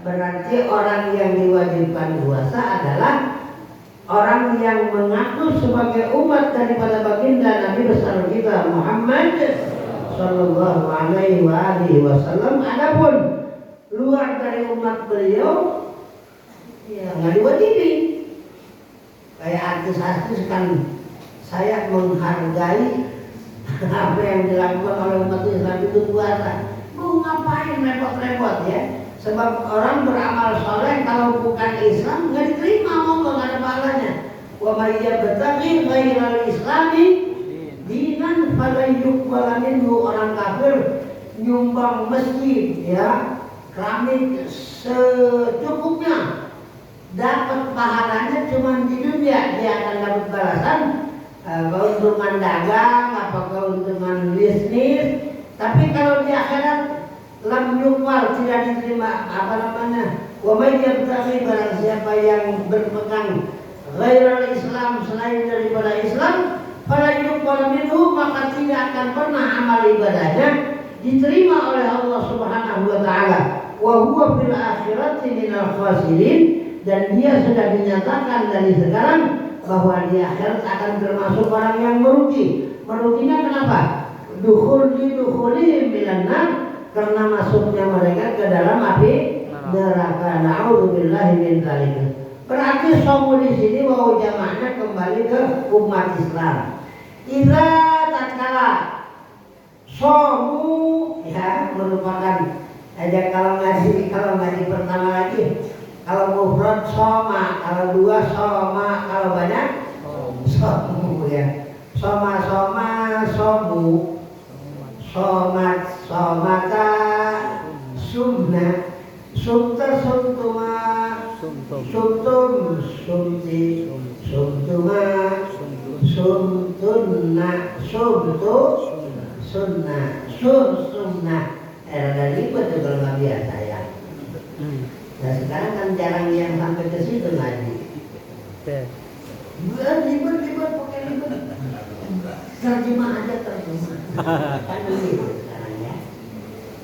Berarti orang yang diwajibkan puasa adalah orang yang mengaku sebagai umat daripada baginda Nabi besar kita Muhammad Sallallahu alaihi wasallam. Adapun luar dari umat beliau, ya nggak diwajibi. Kayak artis-artis kan, saya menghargai apa yang dilakukan oleh umat Islam itu puasa. Mau ngapain repot-repot ya? Sebab orang beramal soleh kalau bukan Islam nggak diterima, mau nggak ada pahalanya. Wa may yabtaghi ghairal islami dinan fala yuqbal minhu. Orang kafir nyumbang masjid ya, keramik secukupnya, dapat pahalanya cuma di dunia, dia akan dapat balasan keuntungan dagang, apa keuntungan bisnis. Tapi kalau di akhirat lam yuqbal, tidak diterima apa namanya. Wa may yabtaghi, barang siapa yang berpegang ghairal Islam, selain daripada Islam, fala yuqbal minhu, maka tidak akan pernah amal ibadahnya diterima oleh Allah Subhanahu wa taala. Wa huwa fil akhirati minal khasirin, dan dia sudah dinyatakan dari sekarang bahwa di akhirat akan termasuk orang yang merugi. Meruginya kenapa? Dukhulihim minan nar, karena masuknya mereka ke dalam api neraka. Na'udzubillahi min dzalik. Berarti somu di sini bahwa jamaahnya kembali ke umat Islam. Idza tatkala somu ya merupakan aja, kalau ngaji pertama lagi, kalau mufrad soma, kalau dua soma, kalau banyak somu ya. Soma somu, somat somata, sumna sumta sumtuma, sumtum sumti, sumtuma sumtunna, sumtu sunna, sumna. Dari betul kalau nggak biasa ya. Nah sekarang kan jarang yang sampai ke situ ngaji. Ribet pakai ribet. Terjemah aja terjemah. Kan begitu sekarang ya.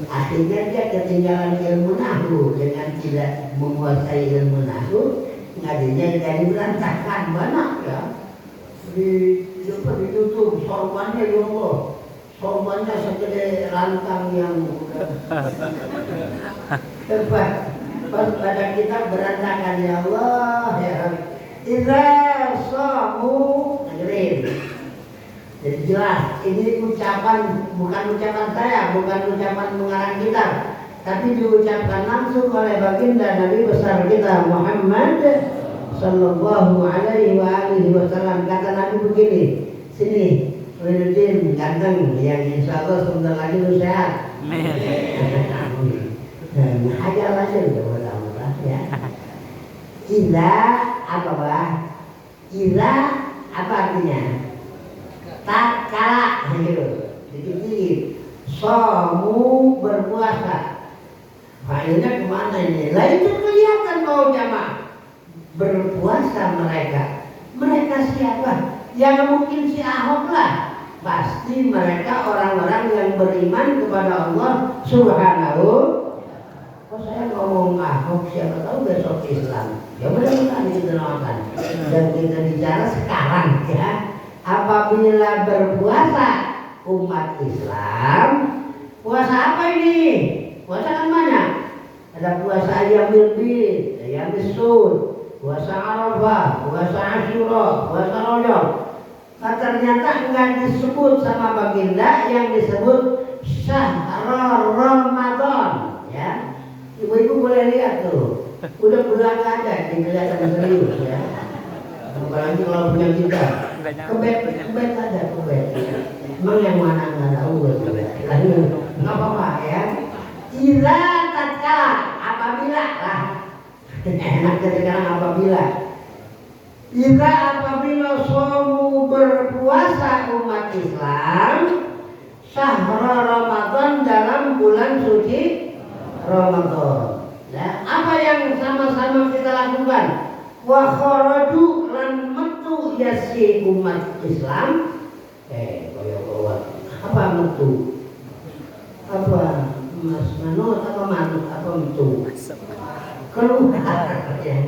Akhirnya dia ketinggalan ilmu nahwu, dengan tidak menguasai ilmu nahwu, ngajinya jadi berantakan banyak ya. Di YouTube sorbannya ya Allah, sorbannya segede rantang yang udah tepat. Pas pada kita berantakan ya Allah ya. Idza samu negeri. Jadi jelas ini ucapan, bukan ucapan saya, bukan ucapan mengarang kita, tapi diucapkan langsung oleh baginda Nabi besar kita Muhammad Sallallahu alaihi wasallam. Kata Nabi begini, sini Wiliudin ganteng, yang insya Allah sebentar lagi lu sehat. Hajar aja udah mudah-mudahan ya. Ila apa bah? Ila apa artinya? Tak kalah gitu. Dikit-dikit. Somu berpuasa. Failnya kemana ini? Lah itu kelihatan bahwa jamaah berpuasa mereka. Mereka siapa? Yang mungkin si Ahok lah. Pasti mereka orang-orang yang beriman kepada Allah Subhanahu. Oh saya ngomong Ahok, siapa tahu besok Islam. Ya mudah-mudahan kita doakan. Dan kita bicara sekarang ya. Apabila berpuasa umat Islam, puasa apa ini? Puasa kan banyak. Ada puasa Ayyamul Bid, Ayyamul Sud, puasa Arafah, puasa Asyura, puasa Rajab. Nah, ternyata enggak disebut sama baginda, yang disebut Syahrul Ramadan ya. Ibu-ibu boleh lihat tuh. Udah pulang aja, kelihatan serius ya. Apalagi kalau punya kita, kebet aja kebet. Emang yang mana nggak tahu betul. Nggak apa-apa ya. Ila tatkala, apabila lah. Enak sekarang apabila. Ila apabila somu berpuasa umat Islam, syahrul Ramadan, dalam bulan suci Ramadan. Nah, apa yang sama-sama kita lakukan? Wa kharaju lan metu yasi umat Islam. Apa metu? Apa Mas Manut, apa Manut, apa metu? Keluar ya.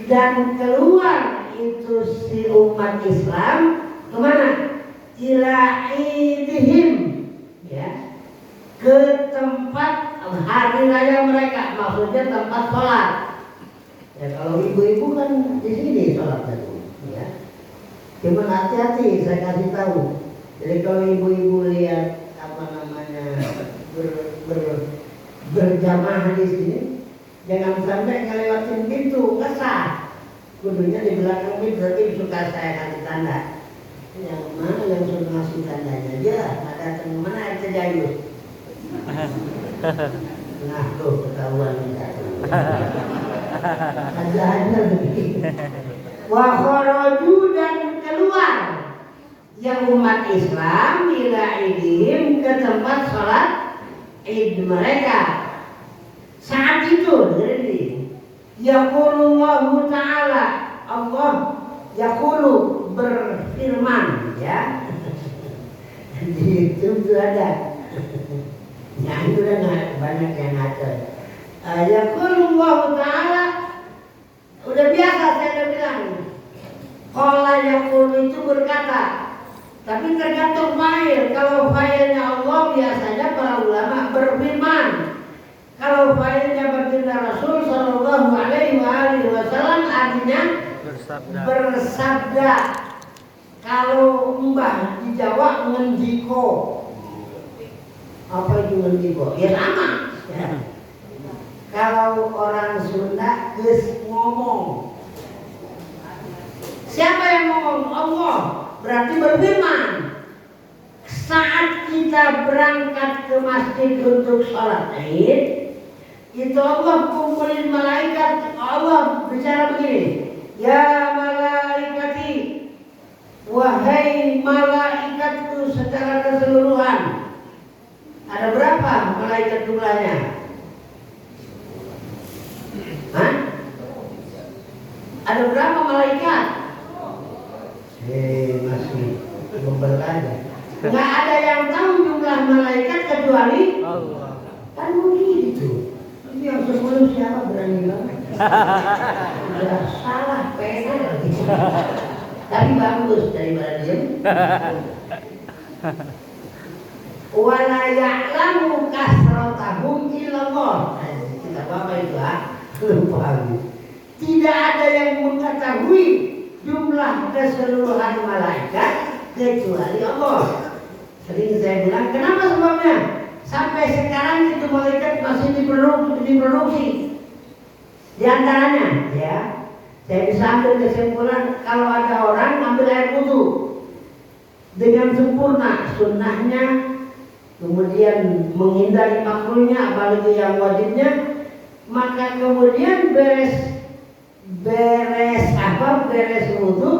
Dan keluar itu si umat Islam kemana? Ila idihim, ya, ke tempat hari raya mereka, maksudnya tempat sholat. Ya kalau ibu-ibu kan di sini sholatnya tuh, ya. Cuman hati-hati, saya kasih tahu. Jadi kalau ibu-ibu lihat apa namanya berjamaah di sini, jangan sampai ngelewatin pintu, nggak sah. Kudunya di belakang pintu, tapi suka saya kasih tanda. Yang mana yang sudah ngasih tandanya aja, ada yang mana ada jayus. Nah tuh ketahuan kita. Ada begitu. Wa kharaju dan keluar yang umat Islam ila idihim ke tempat sholat id mereka. Saat itu jadi yaqulullahu ta'ala, Allah yaqulu berfirman, ya. Di itu ada. Nah itu udah banyak yang ngaco. Yaqulullahu ta'ala, udah biasa saya udah bilang. Qala yaqulu itu berkata, tapi tergantung fa'il. Kalau fa'ilnya Allah biasanya para ulama berfirman. Kalau fa'ilnya baginda Rasul sallallahu alaihi wasallam artinya bersabda. Kalau mbah di Jawa ngendiko. Apa itu ngendiko? Ya sama. Ya. Kalau orang Sunda geus ngomong. Siapa yang ngomong? Allah. Berarti berfirman. Saat kita berangkat ke masjid untuk sholat Id, itu Allah kumpulin malaikat. Allah bicara begini, ya malaikati, wahai malaikatku secara keseluruhan. Ada berapa malaikat jumlahnya? Hah? Ada berapa malaikat? Masih belum aja. Nggak ada yang tahu jumlah malaikat kecuali Allah. Kan begitu. Ini yang sebelum siapa berani banget? Udah salah pengen lagi. Tapi bagus daripada diem. Wala ya'lamu kasratahum illallah. Kita apa itu lupa. Tidak ada yang mengetahui jumlah keseluruhan malaikat kecuali Allah. Sering saya bilang, kenapa sebabnya? Sampai sekarang itu malaikat masih diproduksi. Di antaranya, ya, saya bisa ambil kesimpulan kalau ada orang ambil air wudu dengan sempurna, sunnahnya, kemudian menghindari makruhnya, apalagi yang wajibnya, maka kemudian beres wudu,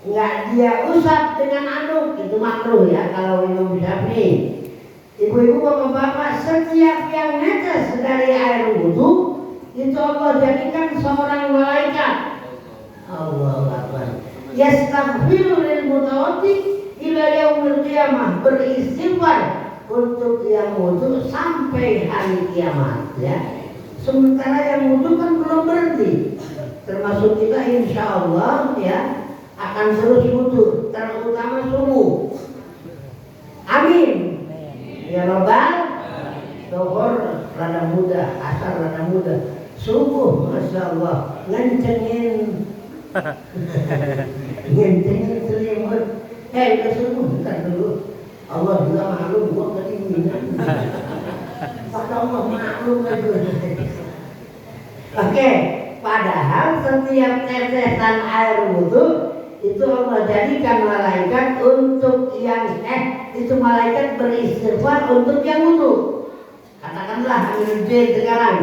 nggak dia usap dengan anduk, itu makruh ya kalau Imam Syafi'i. Ibu-ibu bapak-bapak, setiap yang netes dari air wudu itu Allah jadikan seorang malaikat. Allahu Akbar. Yastaghfiru lil mutawaddi ila yaumil qiyamah, beristighfar untuk yang wudu sampai hari kiamat, ya. Sementara yang wudu kan belum berhenti. Termasuk kita insyaallah, ya, akan terus wudu, terutama subuh. Amin. Ya Rabbal. Zuhur rada muda, asar rada muda, subuh masya Allah ngencengin selimut. Ke subuh bentar dulu. Allah juga maklum gua kedinginan. Maka Allah maklum lagi. Oke, padahal setiap tetesan air wudu itu Allah jadikan malaikat untuk yang itu malaikat beristighfar untuk yang wudu. Katakanlah Aminuddin sekarang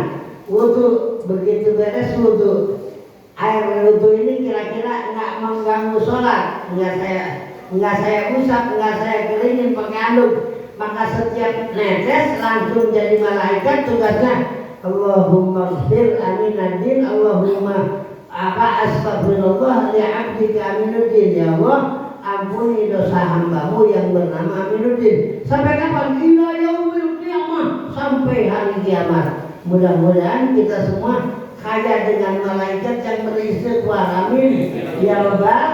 wudu, begitu beres wudu, air wudu ini kira-kira nggak mengganggu sholat, nggak saya usap, nggak saya keringin pakai anduk, maka setiap netes langsung jadi malaikat. Tugasnya Allahumma ighfir Aminuddin, Allahumma astagfirullah li abdika Aminuddin, ya Allah ampuni dosa hambamu yang bernama Aminuddin. Sampai kapan? Ila yaumil qiyamah, sampai hari kiamat. Mudah-mudahan kita semua kaya dengan malaikat yang beristighfar. Amin ya Rabbal.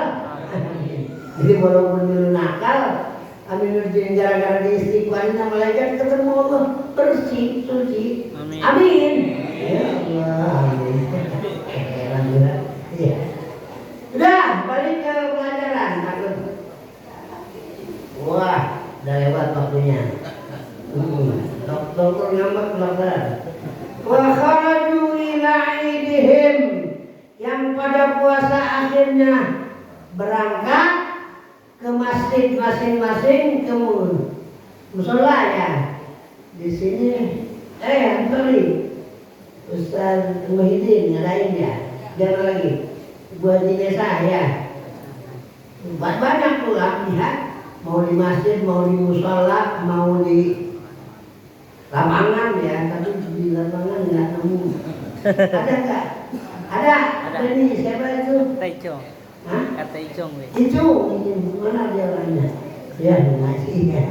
Jadi walaupun dulu nakal, Amin ngerjain gara-gara di istighfarin sama malaikat ketemu Allah bersih, suci. Amin. Amin. Ya Allah, amin. Heran juga. Iya. Udah, balik ke pelajaran. Takut. Wah, udah lewat waktunya. Dokter ngambek dokter. Wa kharaju ila idihim, yang pada puasa akhirnya berangkat ke masjid masing-masing, ke musola ya. Di sini sorry, Ustaz Muhyiddin ngadain ya. Jangan lagi buat di desa ya. Banyak pulang ya. Mau di masjid, mau di musola, mau di lapangan ya, tapi di lapangan nggak nemu. Ada nggak? Ada. Ini siapa itu? Kata Icong. Hah? Kata Icong, weh. Icung, mana dia orangnya? Ya, ngasih ya.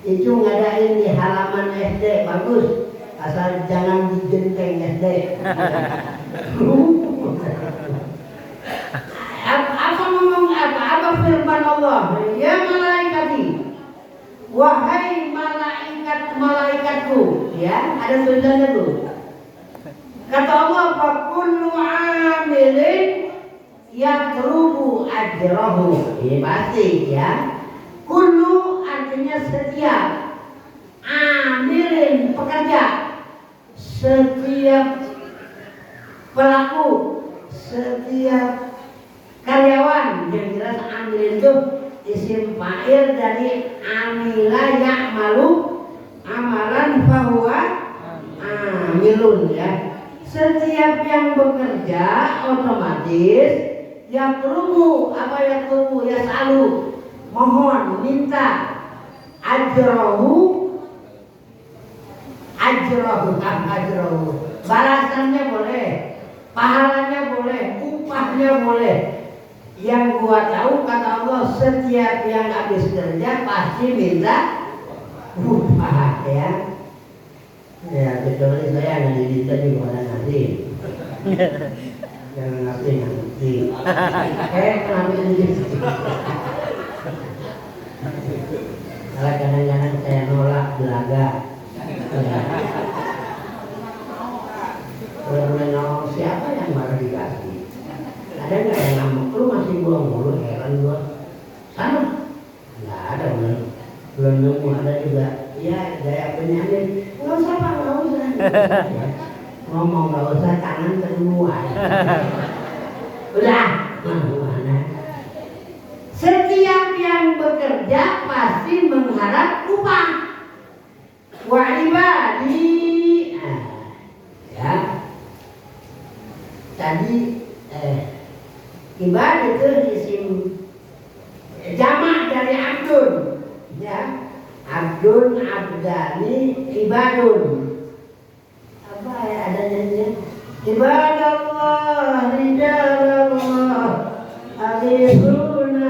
Icung ngadain di halaman SD, bagus. Asal jangan di genteng SD. Apa ngomong apa? Apa firman Allah? Ya malaikati, wahai malaikatku, ya ada tulisannya tuh. Kata Allah, fa kullu amilin yatrubu ajrahu. Ini pasti ya. Kullu artinya setiap, amilin pekerja, setiap pelaku, setiap karyawan. Yang jelas amilin itu isim fa'il dari amila ya'malu amalan fahuwa amilun ya. Setiap yang bekerja otomatis yatlubu, apa yatlubu? Yas'alu, mohon, minta. Ajrahu, balasannya boleh, pahalanya boleh, upahnya boleh. Yang gua tahu kata Allah, setiap yang habis kerja pasti minta upah ya. Ya, kecuali saya nggak diminta juga pada nanti. Jangan nanti. Kenapa ini? Kalau kadang-kadang saya nolak belaga. Kalau siapa yang baru dikasih? Ada nggak yang ngambek? Lu masih buang mulu, heran gua. Sana? Nggak ada, belum nemu. Ada juga. Ya, gaya penyanyi. Nggak usah Pak, nggak usah. Ngomong nggak usah, tangan keluar. Udah, mana? Setiap yang bekerja pasti mengharap upah. Wa ibadi, ya. Tadi ibadah itu isim jamak dari abdun, ya. Abdun, abdani, ibadun. Apa ya adanya? Ibadallah, rijalallah, alihuna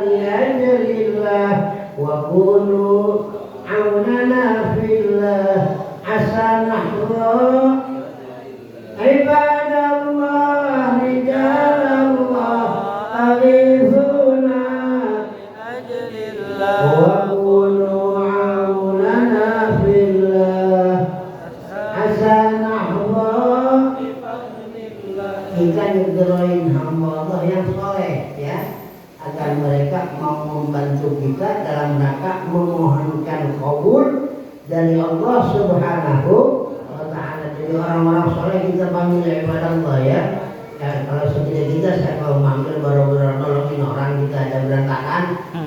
liajlillah, wa kunu aunana fillah, asanahullah. Ibadallah, rijalallah, alihuna wa kunu aunana fillah, asanahullah. Kita nyederoin hamba Allah yang soleh ya, agar mereka mau membantu kita dalam rangka memohonkan kabul dari Allah Subhanahu wa Ta'ala. Jadi orang-orang soleh kita panggil ibadah Allah ya. Ya, kalau seperti kita, saya kalau manggil baru-baru nolongin orang, kita ada berantakan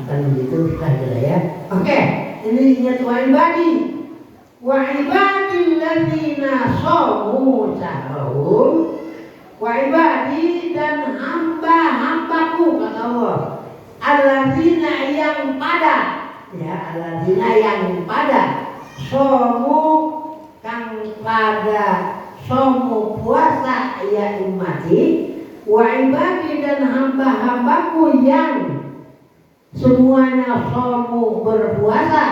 kan begitu sudah gitu ya. Oke, ini ingat wa ibadi, wa ibadil ladzina shamu syahrahum, wa ibadi, dan hamba-hambaku kata Allah, alladzina yang pada, ya alladzina yang pada, shamu kang pada, shamu puasa ya ummati, wa ibadi, dan hamba-hambaku yang semuanya shamu berpuasa,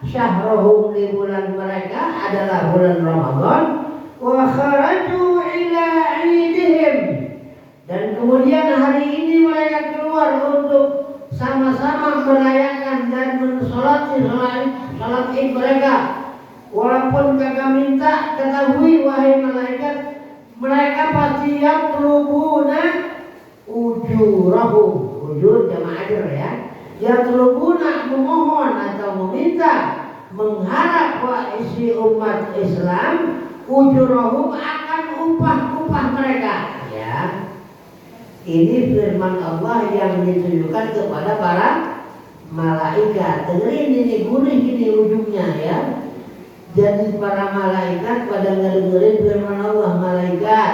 syahrahum, di bulan mereka adalah bulan Ramadan, wa kharaju ila idihim, dan kemudian hari ini mereka keluar untuk sama-sama merayakan dan dan mensolati salat id mereka. Walaupun kagak minta, ketahui wahai malaikat, mereka pasti yang telubuna ujurahum. Ujur jamaah ajr ya. Yang telubuna memohon atau meminta, mengharap isi umat Islam ujurahum akan upah-upah mereka. Ya. Ini firman Allah yang ditujukan kepada para malaikat. Dengerin ini gurih ini ujungnya ya. Jadi para malaikat pada ngedengerin firman Allah. Malaikat,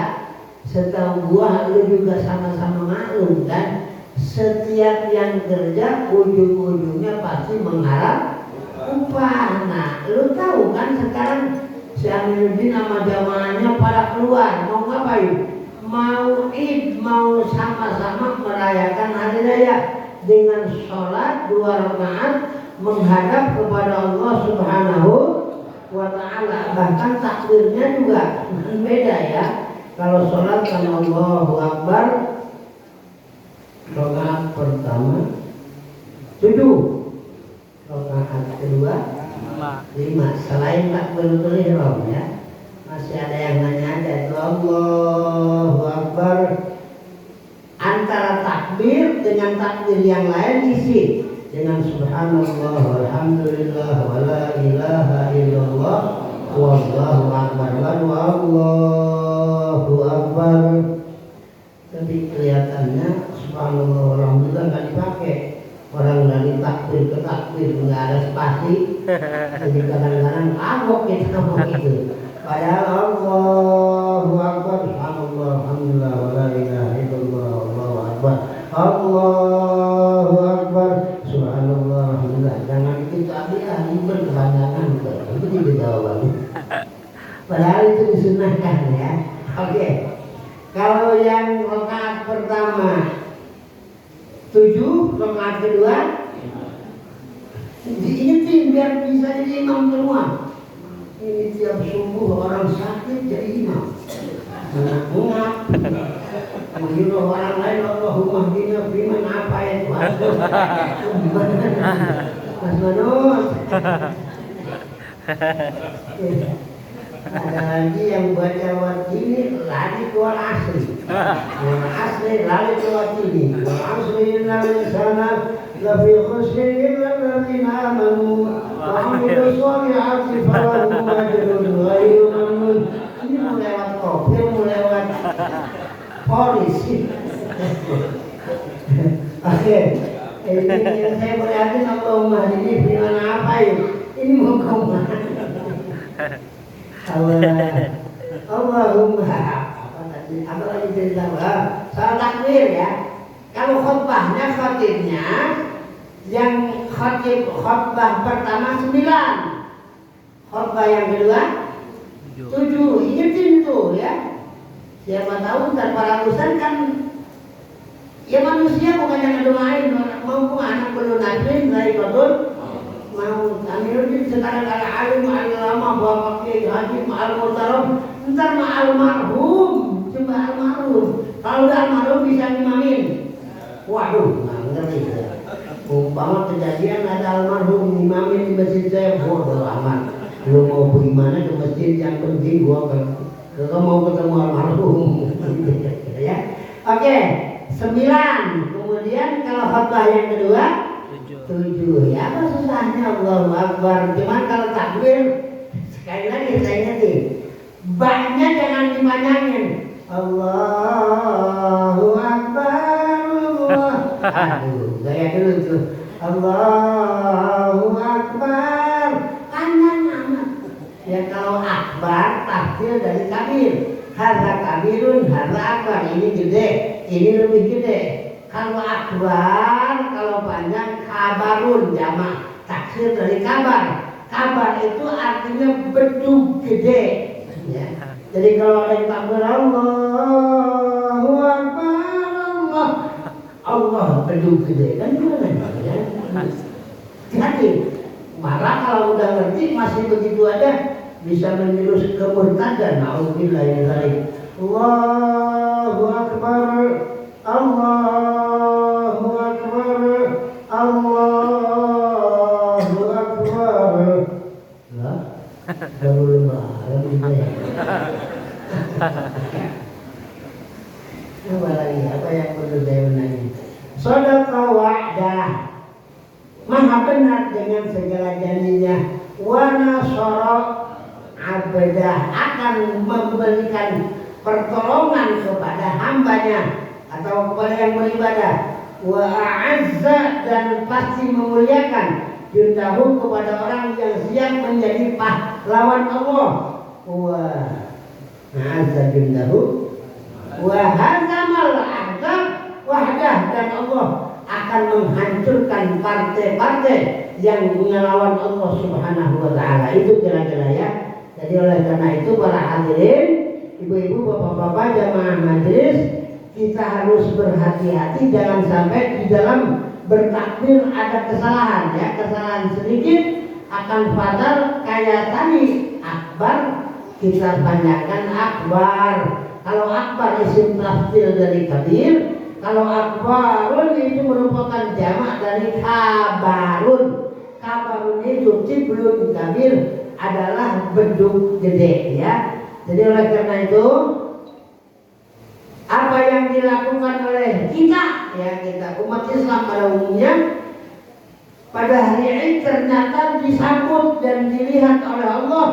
setahu gua lu juga sama-sama maklum kan, setiap yang kerja ujung-ujungnya pasti mengharap upah. Nah, lu tahu kan sekarang si Aminuddin sama jamaahnya pada keluar mau ngapain? Mau id, mau sama-sama merayakan hari raya dengan sholat 2 rakaat menghadap kepada Allah Subhanahu wa ta'ala. Bahkan takbirnya juga beda ya. Kalau sholat kan Allahu Akbar, rakaat pertama 7, rakaat kedua 5. Selain takbiratul ihram ya, masih ada yang nanya aja itu Allahu Akbar. Antara takbir dengan takbir yang lain isi dengan subhanallah walhamdulillah wala ilaha illallah wallahu akbar wallahu akbar. Tapi kelihatannya subhanallah walhamdulillah nggak dipakai. Orang dari takbir ke takbir nggak ada spasi. Jadi kadang-kadang abok kita ngomong itu. Padahal Allahu Akbar, subhanallah, alhamdulillah, wala ilaha illallah, Allahu Akbar, Allahu Akbar, subhanallah, alhamdulillah. Jangan itu ahli berkepanjangan, itu tidak jawabannya. Padahal itu disunahkan ya. Oke. Kalau yang rakaat pertama 7, rakaat kedua diingetin biar bisa jadi imam semua. Ini tiap subuh orang sakit jadi imam. Mengaku menghina orang lain, Allahumma hdina fiman apa itu? Mas Manus. Ada lagi yang baca watini lari keluar asli. Yang asli lari keluar watini. Wal asli innal insana lafi khusrin illa alladziina aamanu wa 'amilus shalihati falahum ajrun ghairu mamnun. Ini mau lewat kopil, mau lewat polisi. Oke, ini saya melihatin Allahumma ini gimana apa ini? Ini mau kemana? Allahumma apa lagi cerita? Soal takbir ya. Kalau khutbahnya khatibnya yang khutbah pertama 9, khutbah yang kedua 7. Ingetin tuh ya. Siapa tahu ntar para urusan kan ya manusia bukan yang ngedoain mau anak perlu nadrin dari kodun mau Aminuddin sekarang ada alim al-ulama bapak kiai haji al-muhtaram ntar mah almarhum. Coba almarhum kalau udah almarhum bisa ngimamin. Waduh nggak ngerti ya. Umpama kejadian ada almarhum ngimamin di masjid saya, bodoh amat. Lu mau bagaimana ke masjid, yang penting gua mau ketemu almarhum. Ya. Oke, 9. Kemudian kalau khutbah yang kedua 7. Ya apa susahnya Allahu Akbar. Cuman kalau takbir sekali lagi saya ingetin, banyak jangan dipanjangin. Allahu Akbar. Aduh, gaya dulu tuh. Allahu Akbar. Panjang amat. Ya kalau akbar tafsir dari kabir. Hadza kabirun, hadza akbar. Ini gede, ini lebih gede. Kalau akbar, kalau panjang kabarun jamak. Tafsir dari kabar. Kabar itu artinya bedug gede. Ya. Jadi kalau ada yang takbir Allahu Akbar, Allah bedug gede. Kan gimana ya? Hati. Malah kalau udah ngerti masih begitu aja bisa menjurus ke murtadan. Nauzubillah min dzalik. Allahu Akbar. Allahu Akbar. Allahu belum malam gitu ya. Apa lagi? Apa yang perlu saya menanya? Shadaqa wa'dah, maha benar dengan segala janjinya. Wa nasara abdah, akan memberikan pertolongan kepada hambanya atau kepada yang beribadah. Wa a'azza, dan pasti memuliakan jundahu, kepada orang yang siap menjadi pahlawan Allah. Wa a'azza jundahu wa hazamal ahzab wahdah, dan Allah akan menghancurkan partai-partai yang melawan Allah Subhanahu wa taala. Itu kira-kira ya. Jadi oleh karena itu para hadirin, ibu-ibu, bapak-bapak, jamaah majelis, kita harus berhati-hati jangan sampai di dalam bertakbir ada kesalahan ya. Kesalahan sedikit akan fatal, kayak tadi akbar kita panjangkan akbar. Kalau akbar isim tafdil dari kabir, kalau akbarun itu merupakan jamak dari kabarun. Kabarun itu tiblun, kabir adalah beduk gede ya. Jadi oleh karena itu apa yang dilakukan oleh kita ya, kita umat Islam pada umumnya pada hari ini ternyata disambut dan dilihat oleh Allah,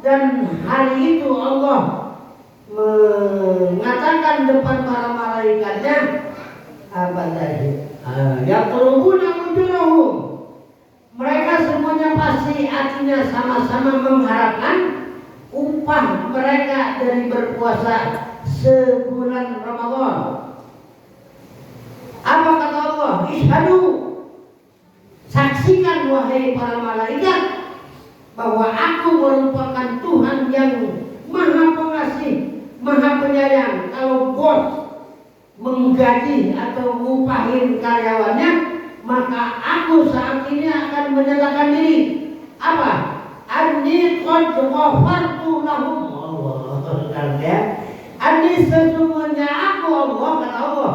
dan hari itu Allah mengatakan depan para malaikatnya apa tadi? Yaqulubuna ujurahum. Mereka semuanya pasti artinya sama-sama mengharapkan upah mereka dari berpuasa sebulan Ramadan. Apa kata Allah? Ishadu, saksikan wahai para malaikat bahwa aku merupakan Tuhan yang maha pengasih, maha penyayang. Kalau bos menggaji atau ngupahin karyawannya, maka aku saat ini akan menyatakan diri apa? Anni qad ghafartu lahum. Allah ya. Anni sesungguhnya aku, Allah kata Allah,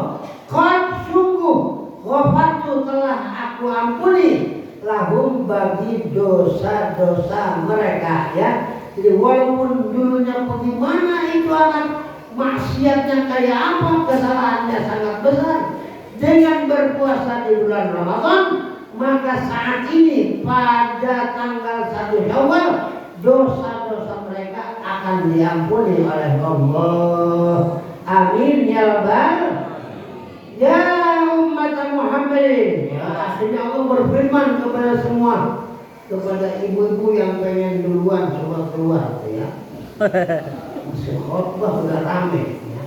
qad sungguh ghafartu telah aku ampuni lahum bagi dosa-dosa mereka ya. Jadi walaupun dulunya bagaimana itu anak, maksiatnya kayak apa, kesalahannya sangat besar, dengan berpuasa di bulan Ramadan, maka saat ini pada tanggal 1 Syawal dosa-dosa mereka akan diampuni oleh Allah. Amin ya rabbal ya umat Muhammadin. Ya, akhirnya Allah berfirman kepada semua, kepada ibu-ibu yang pengen duluan coba keluar ya. Masih khotbah udah rame ya.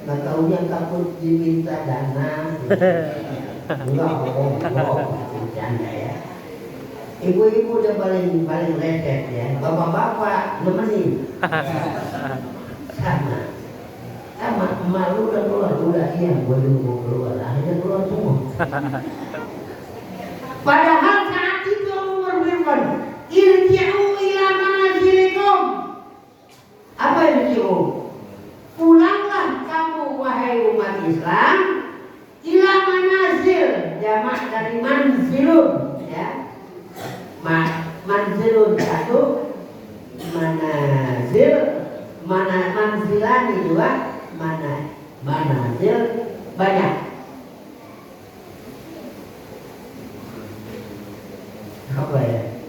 Nggak taunya takut diminta dana. Enggak, bohong, bercanda ya. Ibu-ibu udah paling lecet ya. Bapak-bapak nemenin. Sama malu udah keluar, udah iya gue dulu mau keluar, akhirnya keluar semua. Padahal saat itu Allah berfirman, irji'u ila manazilikum. Apa irji'u? Pulanglah kamu wahai umat Islam, ila manazil, jamak dari manzilun ya. Manzilun satu, manazil, manzilani dua, manazil banyak. Apa ya?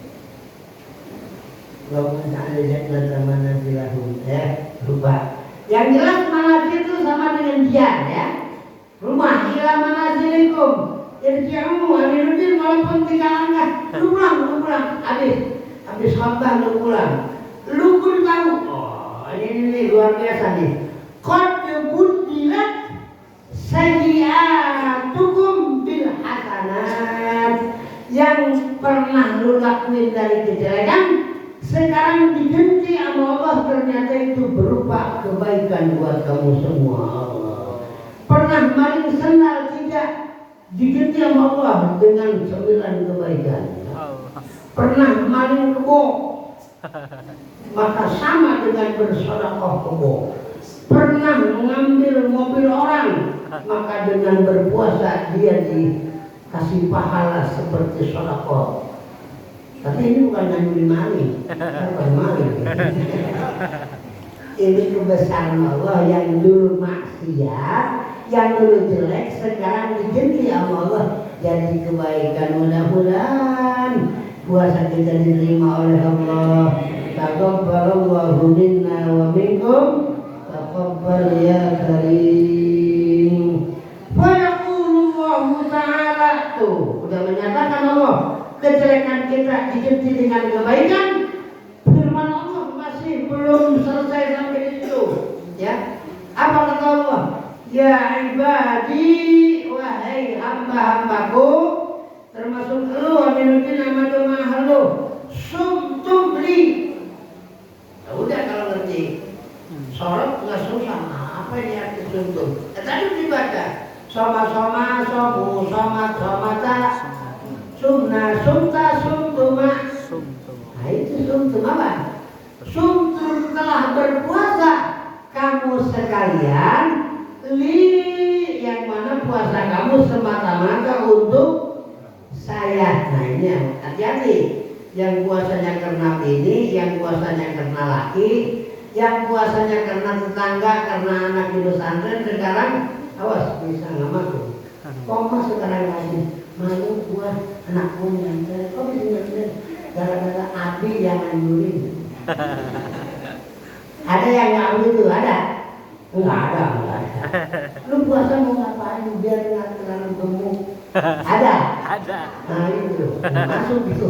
Walaupun ada jannah manazilahum ya, lupa. Yang jelas manazil itu sama dengan dian ya. Rumah ila manazilikum. Irji'u anirudin walaupun 3 langkah. Lu pulang. Habis khotbah lu pulang. Lu pun tahu. Oh, ini luar biasa nih. Qad budilat sayyi'atukum bil hasanat. Yang pernah lu lakuin dari kejelekan sekarang diganti sama Allah, ternyata itu berupa kebaikan buat kamu semua. Pernah maling sendal tidak, diganti sama Allah dengan 9 kebaikan. Pernah maling kebo, maka sama dengan bersedekah kebo. Pernah mengambil mobil orang, maka dengan berpuasa dia dikasih pahala seperti sedekah. Tapi ini bukan nyuri maling, bukan maling. Ini kebesaran Allah yang dulu maksiat, yang dulu jelek, sekarang diganti sama Allah jadi kebaikan. Mudah-mudahan puasa kita diterima oleh Allah. Taqabbalallahu minna wa minkum, taqabbal ya karim. Wa yaqulu Allah Ta'ala, tuh udah menyatakan Allah kejelekan kita diganti dengan kebaikan. Firman Allah masih belum selesai sampai di situ, ya. Apa kata Allah? Ya ibadi, wahai hamba-hambaku, termasuk lu aminuddin amadu mahalu, sumtum li. Ya udah kalau ngerti sholat nggak susah. Apa ini arti sumtum? Tadi dibaca soma-soma, somu, somat, somata, sumna, sumta, sumtuma. Nah itu sumtum apa? Sumtum telah berpuasa kamu sekalian, li yang mana puasa kamu semata-mata untuk saya. Nah ini hati-hati. Yang puasanya karena bini, yang puasanya karena laki, yang puasanya karena tetangga, karena anak di pesantren. Sekarang awas bisa nggak masuk. Koma sekarang lagi malu buat anakku nyamper. Kok bisa nyamper? Gara-gara api yang nyurin. Ada yang nggak itu ada? Enggak ada. Lu puasa mau ngapain biar nggak terlalu gemuk? Ada. Nah itu masuk itu.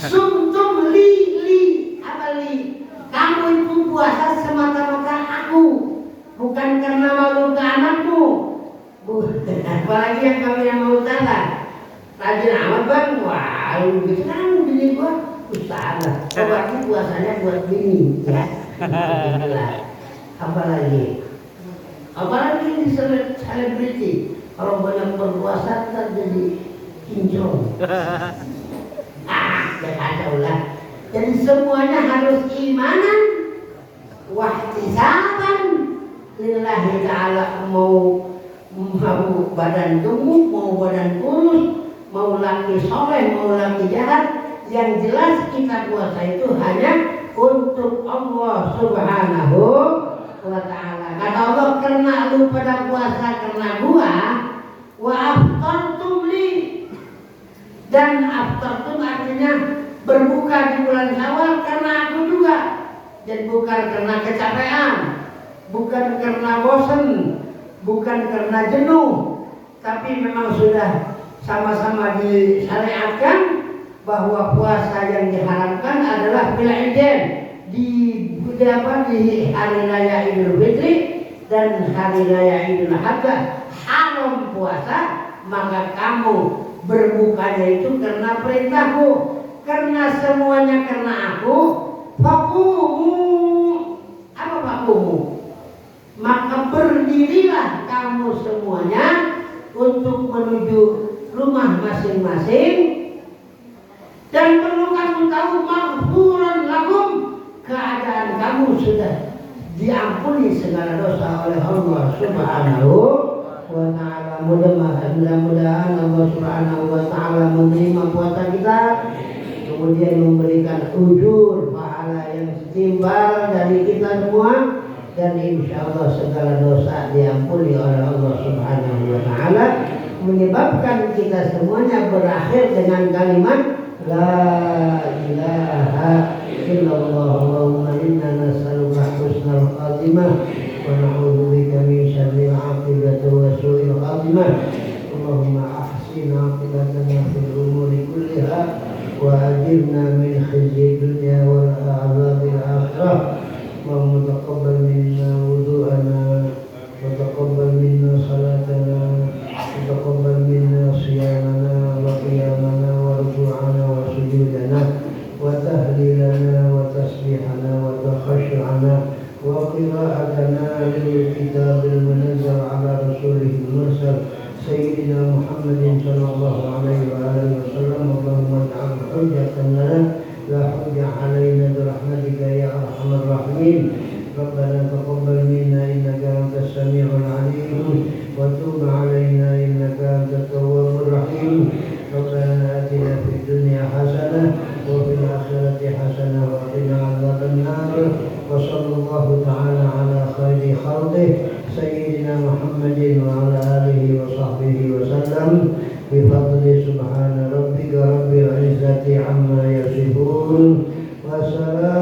Sumtum li apa li? Kamu itu puasa semata-mata aku, bukan karena malu ke anakmu. Apalagi yang kami yang mau salah. Rajin amat bang, wah gitu kan bini gua ustaz. Berarti puasanya buat bini, ya. Apalagi di selebriti. Kalau banyak berpuasa kan jadi kinclong. Kacau lah. Jadi semuanya harus imanan, wahtisaban lillahi ta'ala. Mau badan gemuk, mau badan kurus, mau laki soleh, mau laki jahat, yang jelas kita puasa itu hanya untuk Allah Subhanahu wa ta'ala. Kata Allah, karena lu pada puasa karena gua, wa aftartum li. Dan aftartum artinya berbuka di bulan Syawal karena aku juga. Dan bukan karena kecapean, bukan karena bosan, bukan karena jenuh, tapi memang sudah sama-sama disyariatkan bahwa puasa yang diharapkan adalah bil Aidin, di hari raya Idul Fitri dan hari raya Idul Adha. Haram puasa, maka kamu berbukanya itu karena perintahku, karena semuanya karena aku. Fakumu, apa fakumu? Maka berdirilah kamu semuanya untuk menuju rumah masing-masing. Dan perlu kamu tahu, maghfuran lakum, keadaan kamu sudah diampuni segala dosa oleh Allah Subhanahu wa ta'ala. Mudah-mudahan Allah Subhanahu wa ta'ala menerima puasa kita, kemudian memberikan ujur pahala yang setimpal dari kita semua, dan insya Allah segala dosa diampuni oleh Allah Subhanahu wa ta'ala, menyebabkan kita semuanya berakhir dengan kalimat La ilaha illallah. Allahumma inna nas'aluka husnal khatimah wa na'udzubika min syarril 'aqibati wa su'il khatimah. Allahumma ahsin 'aqibatana fil umuri kulliha wa ajirna min khizyi dunya wal 'adzabil akhirah. Allahumma taqabbal minna wudu'ana wa taqabbal minna salatana wa taqabbal minna siyamana wa qiyamana wa ruku'ana wa sujudana wa tahlilana wa tasbihana wa takhashu'ana wa qira'atana lil kitabil munazzal ala rasulihil mursal sayyidina Muhammadin sallallahu alaihi wa alihi wasallam. Allahumma ja'al hujjatan lana la hujja alaina bi rahmatika ya arhamar rahimin. Rabbana taqabbal minna innaka antas samiul alim wa tub alaina innaka antat tawwabur rahim. Rabbana atina fid dunya hasanah وصلى الله تعالى على خير خلقه سيدنا محمد وعلى آله وصحبه وسلم بفضل سبحان ربك رب العزة عما يصفون وسلام